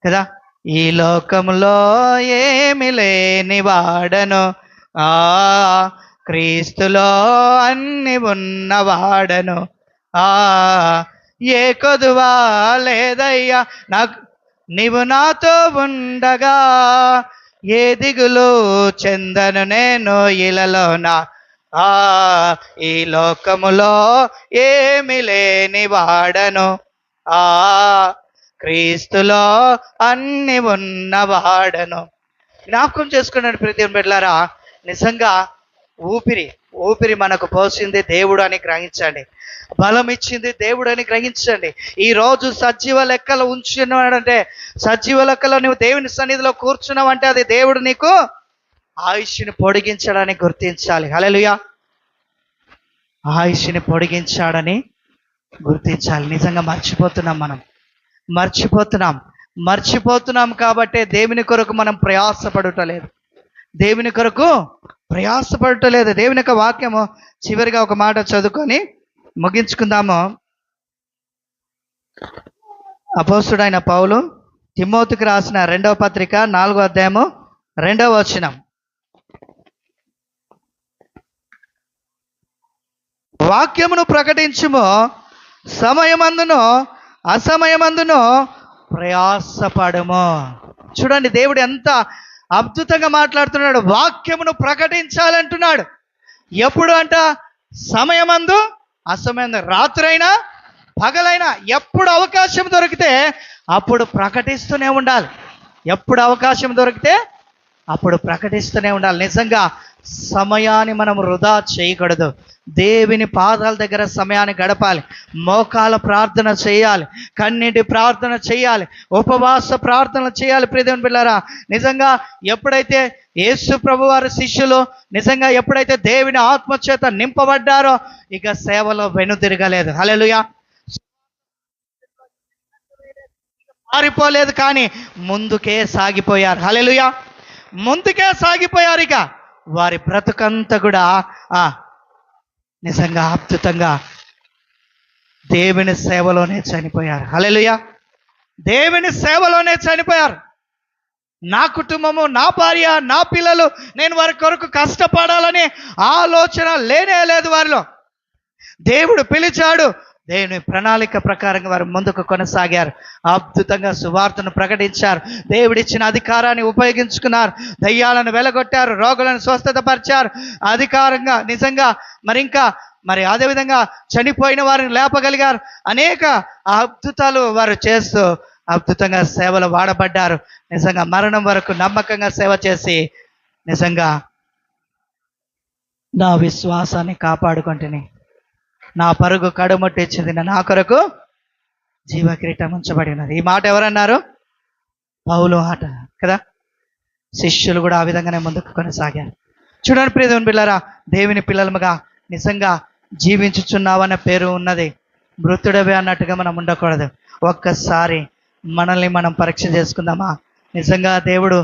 కదా. ఈ లోకంలో ఏమి లేని వాడను, క్రీస్తులో అన్ని ఉన్నవాడను. ఏ కొదువా లేదయ్యా నాకు, నీవు నాతో ఉండగా ఏ దిగులు చెందను నేను ఇలలోనా. ఈ లోకములో ఏమి లేని వాడను, క్రీస్తులో అన్ని ఉన్నవాడను. జ్ఞాపకం చేసుకున్నాడు ప్రతి బిడ్డలారా. నిజంగా ఊపిరి మనకు పోసింది దేవుడు అని గ్రహించండి. బలం ఇచ్చింది దేవుడు అని గ్రహించండి. ఈ రోజు సజీవ లెక్కలు ఉంచున్నాడంటే, సజీవ లెక్కలో నువ్వు దేవుని సన్నిధిలో కూర్చున్నావంటే అది దేవుడు నీకు ఆయుష్ని పొడిగించడానికి గుర్తించాలి. హల్లెలూయా. ఆయుష్ని పొడిగించాడని గుర్తించాలి. నిజంగా మనం మర్చిపోతున్నాం కాబట్టే దేవుని కొరకు మనం ప్రయాసపడటలేదు. దేవుని యొక్క వాక్యము చివరిగా ఒక మాట చదువుకొని ముగించుకుందాము. అపోస్తుడైన పౌలు తిమోతికి రాసిన 2వ పత్రిక 4వ అధ్యాయము 2వ వచనం. వాక్యమును ప్రకటించుము, సమయమందును అసమయమందును ప్రయాసపడము. చూడండి దేవుడు ఎంత అద్భుతంగా మాట్లాడుతున్నాడు. వాక్యమును ప్రకటించాలంటున్నాడు. ఎప్పుడు అంట? సమయమందు అసమయందు, రాత్రైనా పగలైనా ఎప్పుడు అవకాశం దొరికితే అప్పుడు ప్రకటిస్తూనే ఉండాలి. ఎప్పుడు అవకాశం దొరికితే అప్పుడు ప్రకటిస్తూనే ఉండాలి. నిజంగా సమయాన్ని మనం వృధా చేయకూడదు. దేవుని పాదాల దగ్గర సమయాన్ని గడపాలి. మోకాల ప్రార్థన చేయాలి, కన్నీటి ప్రార్థన చేయాలి, ఉపవాస ప్రార్థన చేయాలి. ప్రియదేవుని బిడ్డలారా, నిజంగా ఎప్పుడైతే యేసు ప్రభు వారి శిష్యులు నిజంగా ఎప్పుడైతే దేవుని ఆత్మచేత నింపబడ్డారో ఇక సేవలో వెనుదిరగలేదు. హల్లెలూయా. పారిపోలేదు, కానీ ముందుకే సాగిపోయారు. హల్లెలూయా. ముందుకే సాగిపోయారు. ఇక వారి బ్రతుకంతా కూడా నిజంగా అద్భుతంగా దేవుని సేవలోనే చనిపోయారు. హల్లెలూయా. దేవుని సేవలోనే చనిపోయారు. నా కుటుంబము, నా భార్య, నా పిల్లలు, నేను వారి కొరకు కష్టపడాలని ఆలోచన లేనే లేదు వారిలో. దేవుడు పిలిచాడు, దేవుని ప్రణాళిక ప్రకారంగా వారు ముందుకు కొనసాగారు. అద్భుతంగా సువార్తను ప్రకటించారు. దేవుడిచ్చిన అధికారాన్ని ఉపయోగించుకున్నారు. దయ్యాలను వెలగొట్టారు, రోగులను స్వస్థతపరిచారు అధికారంగా. నిజంగా మరి అదేవిధంగా చనిపోయిన వారిని లేపగలిగారు. అనేక అద్భుతాలు వారు చేస్తూ అద్భుతంగా సేవలు వాడబడ్డారు. నిజంగా మరణం వరకు నమ్మకంగా సేవ చేసి నిజంగా నా విశ్వాసాన్ని కాపాడుకుంటుని నా పరుగు కడుముట్టించింది, నా కొరకు జీవకిరీటం ఉంచబడినది. ఈ మాట ఎవరన్నారు? పౌలు మాట కదా. శిష్యులు కూడా ఆ విధంగానే ముందుకు కొనసాగారు. చూడండి ప్రియదేవుని బిడ్డలారా, దేవుని పిల్లలుగా నిజంగా జీవించుచున్నావన్న పేరు ఉన్నది. మృతుడవే అన్నట్టుగా మనం ఉండకూడదు. ఒక్కసారి మనల్ని మనం పరీక్ష చేసుకుందామా? నిజంగా దేవుడు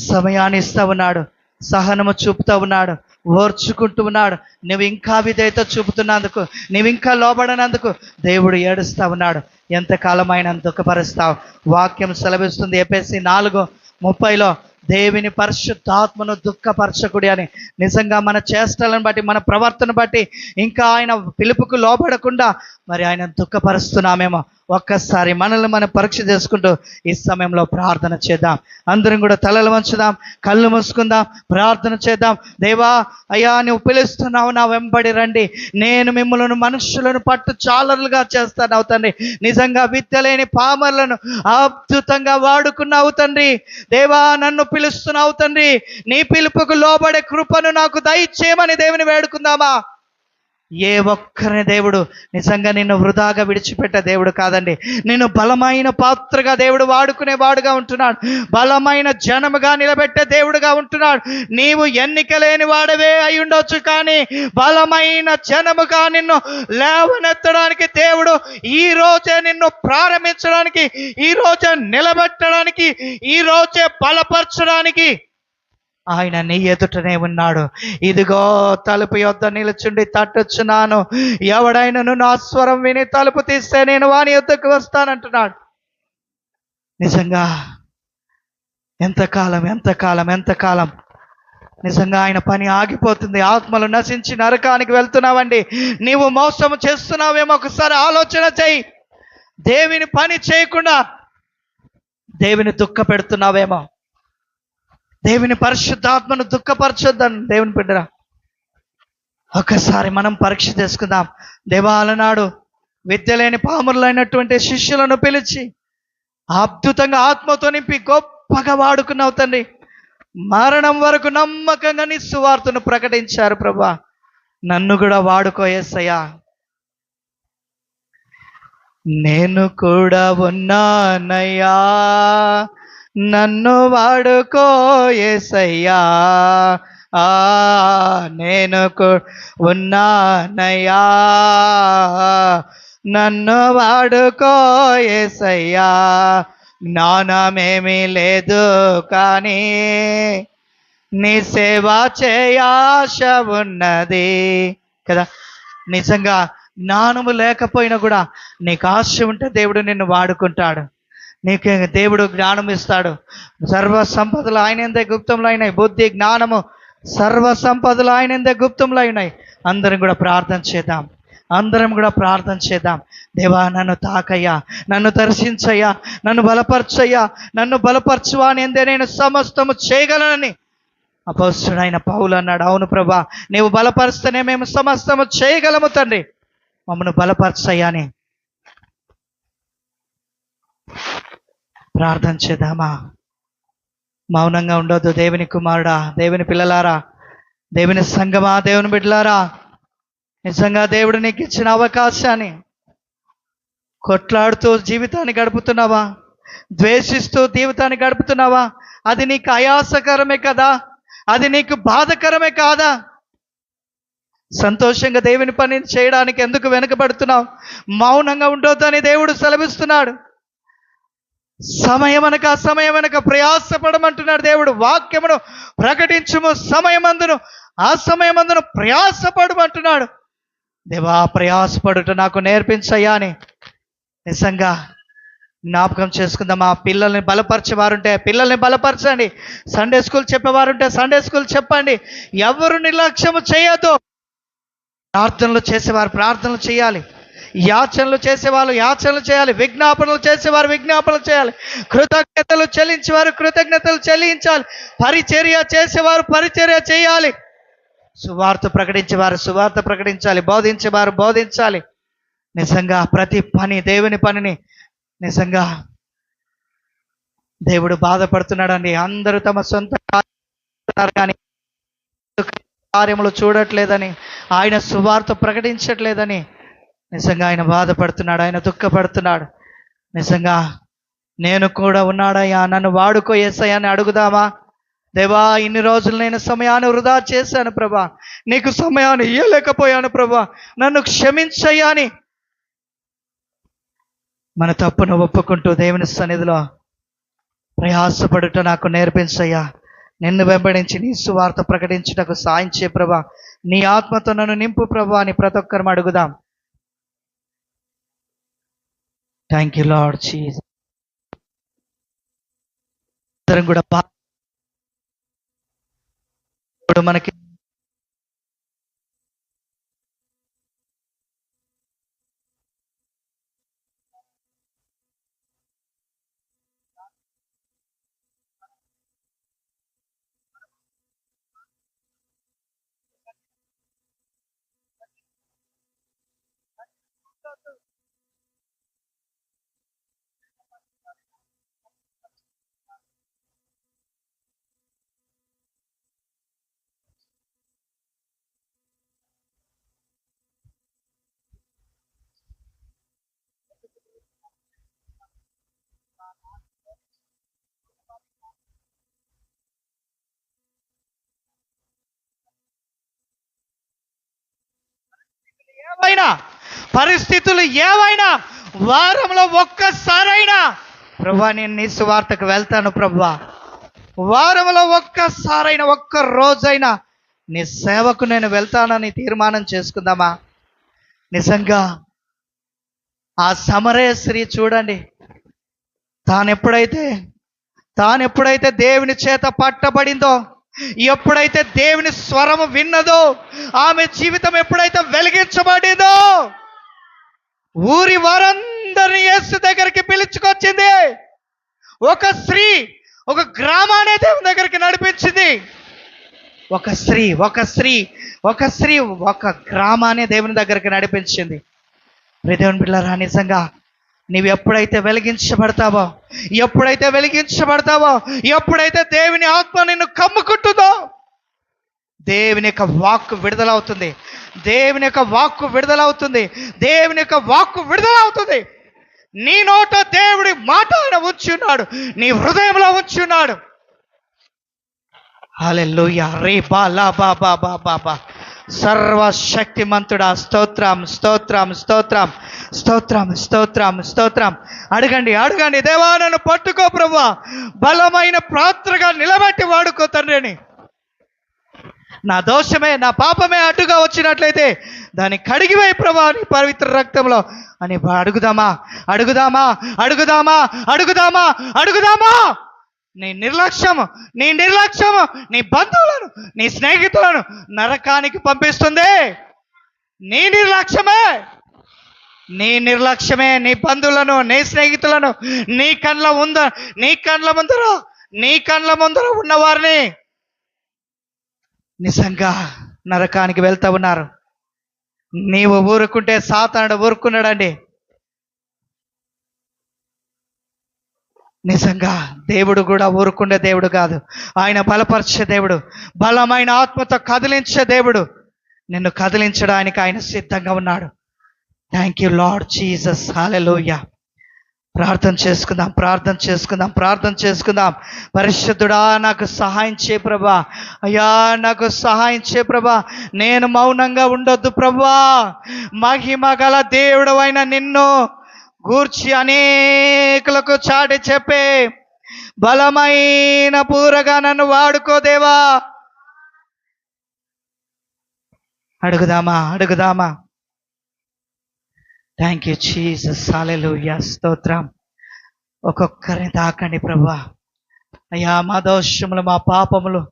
సమయాన్ని ఇస్తూ ఉన్నాడు, సహనము చూపుతూ ఉన్నాడు, ఓర్చుకుంటూ ఉన్నాడు. నువ్వు ఇంకా విధేయత చూపుతున్నందుకు, నువ్వు ఇంకా లోబడినందుకు దేవుడు ఏడుస్తూ ఉన్నాడు. ఎంతకాలం ఆయన దుఃఖపరుస్తావు? వాక్యం సెలవిస్తుంది ఎఫెసీ 4:30 దేవుని పరిశుద్ధాత్మను దుఃఖపరచకుడి అని. నిజంగా మన చేష్టలను బట్టి, మన ప్రవర్తన బట్టి ఇంకా ఆయన పిలుపుకు లోబడకుండా మరి ఆయన దుఃఖపరుస్తున్నామేమో. ఒక్కసారి మనల్ని మనం పరీక్ష చేసుకుంటూ ఈ సమయంలో ప్రార్థన చేద్దాం. అందరం కూడా తలలు వంచుదాం, కళ్ళు మూసుకుందాం, ప్రార్థన చేద్దాం. దేవా, అయ్యా నువ్వు పిలుస్తున్నావు, నా వెంబడి రండి, నేను మిమ్మల్ని మనుషులను పట్టు చాలరులుగా చేస్తాను అవుతండి. నిజంగా విద్యలేని పామర్లను అద్భుతంగా వాడుకున్నావు తండ్రి. దేవా, నన్ను పిలుస్తున్నావు తండ్రి, నీ పిలుపుకు లోబడే కృపను నాకు దయచేయమని దేవుని వేడుకుందామా? ఏ ఒక్కరిని దేవుడు నిజంగా నిన్ను వృధాగా విడిచిపెట్ట దేవుడు కాదండి. నేను బలమైన పాత్రగా దేవుడు వాడుకునే వాడుగా ఉంటున్నాడు. బలమైన జనముగా నిలబెట్టే దేవుడుగా ఉంటున్నాడు. నీవు ఎన్నిక లేని వాడవే అయి ఉండొచ్చు, కానీ బలమైన జనముగా నిన్ను లేవనెత్తడానికి దేవుడు ఈ రోజే నిన్ను ప్రారంభించడానికి, ఈ రోజే నిలబెట్టడానికి, ఈ రోజే బలపరచడానికి ఆయన నీ ఎదుటనే ఉన్నాడు. ఇదిగో తలుపు యొద్ద నిలుచుండి తట్టుచున్నాను, ఎవడైనను నా స్వరం విని తలుపు తీస్తే నేను వాని యొద్దకు వస్తానంటున్నాడు. నిజంగా ఎంతకాలం నిజంగా ఆయన పని ఆగిపోతుంది. ఆత్మలు నశించి నరకానికి వెళ్తున్నావండి. నీవు మోసము చేస్తున్నావేమో ఒకసారి ఆలోచన చేయి. దేవుని పని చేయకుండా దేవుని దుఃఖ పెడుతున్నావేమో. దేవుని పరిశుద్ధాత్మను దుఃఖపరచొద్దని దేవుని బిడ్డరా, ఒకసారి మనం పరీక్ష చేసుకుందాం. దేవాలనాడు విద్య లేని పామురులైనటువంటి శిష్యులను పిలిచి అద్భుతంగా ఆత్మతో నింపి గొప్పగా వాడుకున్నావు తండ్రి. మరణం వరకు నమ్మకంగా నీ సువార్తను ప్రకటించారు ప్రభువా. నన్ను కూడా వాడుకో యేసయ్యా. నేను కూడా ఉన్నానయ్యా, నన్ను వాడుకో యేసయ్యా. నేను ఉన్నానయ్యా, నన్ను వాడుకో యేసయ్యా. జ్ఞానమేమీ లేదు కానీ నీ సేవ చేయాశ ఉన్నది కదా. నిజంగా జ్ఞానము లేకపోయినా కూడా నీకు ఆశ ఉంటే దేవుడు నిన్ను వాడుకుంటాడు. నీకు దేవుడు జ్ఞానం ఇస్తాడు. సర్వ సంపదలు ఆయన ఎందే గుప్తంలో అయినాయి. బుద్ధి జ్ఞానము సర్వ సంపదలు ఆయన ఎందే గుప్తంలో అయినాయి. అందరం కూడా ప్రార్థన చేద్దాం. అందరం కూడా ప్రార్థన చేద్దాం. దేవా, నన్ను తాకయ్యా, నన్ను దర్శించయ్యా, నన్ను బలపరచయ్యా, నన్ను బలపరచువా అని ఎందే నేను సమస్తము చేయగలనని అపోస్తుడైన పౌలు అన్నాడు. అవును ప్రభా, నీవు బలపరిస్తేనే మేము సమస్తము చేయగలము తండ్రి, మమ్మను బలపరచయ్యా అని ప్రార్థన చేద్దామా? మౌనంగా ఉండొద్దు. దేవుని కుమారుడా, దేవుని పిల్లలారా, దేవుని సంగమా, దేవుని బిడ్డలారా, నిజంగా దేవుడు నీకు ఇచ్చిన అవకాశాన్ని కొట్లాడుతూ జీవితాన్ని గడుపుతున్నావా? ద్వేషిస్తూ జీవితాన్ని గడుపుతున్నావా? అది నీకు ఆయాసకరమే కదా? అది నీకు బాధకరమే కాదా? సంతోషంగా దేవుని పని చేయడానికి ఎందుకు వెనుకబడుతున్నావు? మౌనంగా ఉండొద్దని దేవుడు సెలవిస్తున్నాడు. సమయం అనక అసమయం అనక ప్రయాసపడమంటున్నాడు దేవుడు. వాక్యమును ప్రకటించుము, సమయమందును అసమయమందును ప్రయాసపడమంటున్నాడు. దేవా, ప్రయాసపడుట నాకు నేర్పించయ్యా అని నిజంగా జ్ఞాపకం చేసుకుందాం. ఆ పిల్లల్ని బలపరిచేవారుంటే పిల్లల్ని బలపరచండి. సండే స్కూల్ చెప్పేవారుంటే సండే స్కూల్ చెప్పండి. ఎవరు నిర్లక్ష్యము చేయొద్దు. ప్రార్థనలు చేసేవారు ప్రార్థనలు చేయాలి, యాచనలు చేసేవాళ్ళు యాచనలు చేయాలి, విజ్ఞాపనలు చేసేవారు విజ్ఞాపనలు చేయాలి, కృతజ్ఞతలు చెల్లించేవారు కృతజ్ఞతలు చెల్లించాలి, పరిచర్య చేసేవారు పరిచర్య చేయాలి, సువార్త ప్రకటించేవారు సువార్త ప్రకటించాలి, బోధించేవారు బోధించాలి. నిజంగా ప్రతి పని, దేవుని పనిని నిజంగా దేవుడు బాధపడుతున్నాడండి. అందరూ తమ సొంత కానీ కార్యములు చూడట్లేదని, ఆయన సువార్త ప్రకటించట్లేదని నిజంగా ఆయన బాధపడుతున్నాడు, ఆయన దుఃఖపడుతున్నాడు. నిజంగా నేను కూడా ఉన్నాడయ్యా, నన్ను వాడుకో యేసయ్యా అని అడుగుదామా? దేవా, ఇన్ని రోజులు నేను సమయాన్ని వృధా చేశాను ప్రభా, నీకు సమయాన్ని ఇయ్యలేకపోయాను ప్రభా, నన్ను క్షమించయ్యా అని మన తప్పును ఒప్పుకుంటూ దేవుని సన్నిధిలో ప్రయాసపడుట నాకు నేర్పించయ్యా, నిన్ను వెంబడించి నీ సువార్త ప్రకటించుటకు సాయం చేయ ప్రభా, నీ ఆత్మతో నన్ను నింపు ప్రభా అని ప్రతి ఒక్కరం అడుగుదాం. Thank you Lord Jesus. అందరం కూడా మనకి ఏవైనా పరిస్థితులు ఏవైనా వారంలో ఒక్కసారైనా ప్రభా నేను నీ సువార్తకు వెళ్తాను ప్రభా, వారంలో ఒక్కసారైనా ఒక్క రోజైనా నీ సేవకు నేను వెళ్తానని తీర్మానం చేసుకుందామా? నిజంగా ఆ సమరయ స్త్రీ చూడండి, తానెప్పుడైతే దేవుని చేత పట్టబడిందో, ఎప్పుడైతే దేవుని స్వరము విన్నదో, ఆమె జీవితం ఎప్పుడైతే వెలిగించబడిందో, ఊరి వారందరినీ యేసు దగ్గరికి పిలుచుకొచ్చింది. ఒక స్త్రీ ఒక గ్రామాన్ని దేవుని దగ్గరికి నడిపించింది. ఒక స్త్రీ ఒక గ్రామాన్ని దేవుని దగ్గరికి నడిపించింది. దేవుని బిడ్డలారా, నిజంగా నీవు ఎప్పుడైతే వెలిగించబడతావో, ఎప్పుడైతే దేవుని ఆత్మ నిన్ను కమ్ముకుంటుందో, దేవుని యొక్క వాక్కు విడుదలవుతుంది. నీ నోట దేవుడి మాట ఆయన ఉంచి ఉన్నాడు, నీ హృదయంలో ఉంచి ఉన్నాడు. హల్లెలూయా. రే బా లా బా బా బా బా బా. సర్వశక్తిమంతుడా, స్తోత్రం. అడగండి. దేవా, నన్ను పట్టుకో ప్రభువా, బలమైన పాత్రగా నిలబెట్టి వాడుకో తండ్రిని. నా దోషమే, నా పాపమే అడ్డుగా వచ్చినట్లయితే దాన్ని కడిగివేయి ప్రభా నీ పవిత్ర రక్తంలో అని అడుగుదామా? నీ నిర్లక్ష్యము నీ బంధువులను, నీ స్నేహితులను నరకానికి పంపిస్తుంది. నీ నిర్లక్ష్యమే, నీ నిర్లక్ష్యమే నీ బంధువులను, నీ స్నేహితులను, నీ కండ్ల ముందర ఉన్నవారిని నిజంగా నరకానికి వెళ్తా ఉన్నారు. నీవు ఊరుకుంటే సాతానుడు ఊరుకున్నాడండి. నిజంగా దేవుడు కూడా ఊరుకుండే దేవుడు కాదు. ఆయన బలపరిచే దేవుడు, బలమైన ఆత్మతో కదిలించే దేవుడు. నిన్ను కదిలించడానికి ఆయన సిద్ధంగా ఉన్నాడు. Thank you Lord Jesus. Hallelujah. ప్రార్థన చేసుకుందాం. పరిశుద్ధుడా, నాకు సహాయం చే ప్రభా. అయ్యా, నాకు సహాయం చే ప్రభా. నేను మౌనంగా ఉండొద్దు ప్రభా. మహిమ గల దేవుడు అయిన నిన్ను గూర్చి అనేకులకు చాటి చెప్పే బలమైన పూరగా నన్ను వాడుకోదేవా. అడుగుదామా. Thank you Jesus. హల్లెలూయా. స్తోత్రం. ఒక్కొక్కరిని తాకండి ప్రభా. అయ్యా, మా దోషములు, మా పాపములు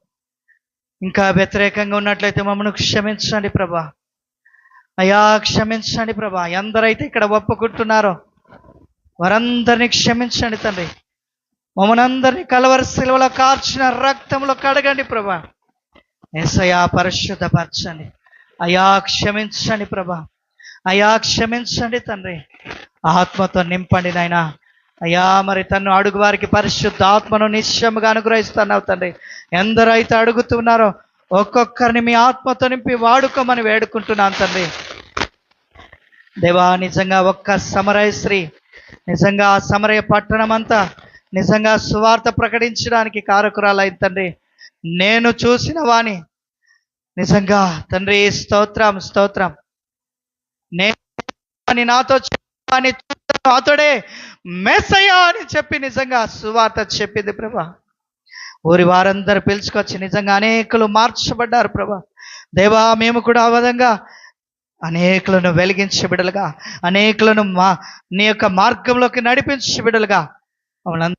ఇంకా వ్యతిరేకంగా ఉన్నట్లయితే మమ్మల్ని క్షమించండి ప్రభా. అయ్యా, క్షమించండి ప్రభా. ఎందరైతే ఇక్కడ ఒప్పుకుంటున్నారో వారందరినీ క్షమించండి తండ్రి. మమ్మల్ని అందరినీ కలవరి శిలువలో కార్చిన రక్తంలో కడగండి ప్రభా. యేసయ్యా, పరిశుద్ధపరచండి. అయ్యా, క్షమించండి ప్రభా. అయ్యా, క్షమించండి తండ్రి. ఆత్మతో నింపండి నాయనా. అయ్యా, మరి తను అడుగు వారికి పరిశుద్ధ ఆత్మను నిశ్చయముగా అనుగ్రహిస్తున్నావు తండ్రి. ఎందరైతే అడుగుతున్నారో ఒక్కొక్కరిని మీ ఆత్మతో నింపి వాడుకోమని వేడుకుంటున్నాను తండ్రి. దేవా, నిజంగా ఒక్క సమరయ స్త్రీ, నిజంగా ఆ సమరయ పట్టణం అంతా నిజంగా సువార్త ప్రకటించడానికి కారకురాలైంది తండ్రి. నేను చూసిన వాణి నిజంగా తండ్రి, స్తోత్రం. నేను నాతో అతడే మెస్సయ్యా అని చెప్పి నిజంగా సువార్త చెప్పింది ప్రభా. ఊరి వారందరూ పిలుచుకొచ్చి నిజంగా అనేకులు మార్చబడ్డారు ప్రభా. దేవా, మేము కూడా ఆ విధంగా అనేకులను వెలిగించే బిడ్డలుగా, అనేకులను నీ యొక్క మార్గంలోకి నడిపించే బిడ్డలుగా మమ్మల్ని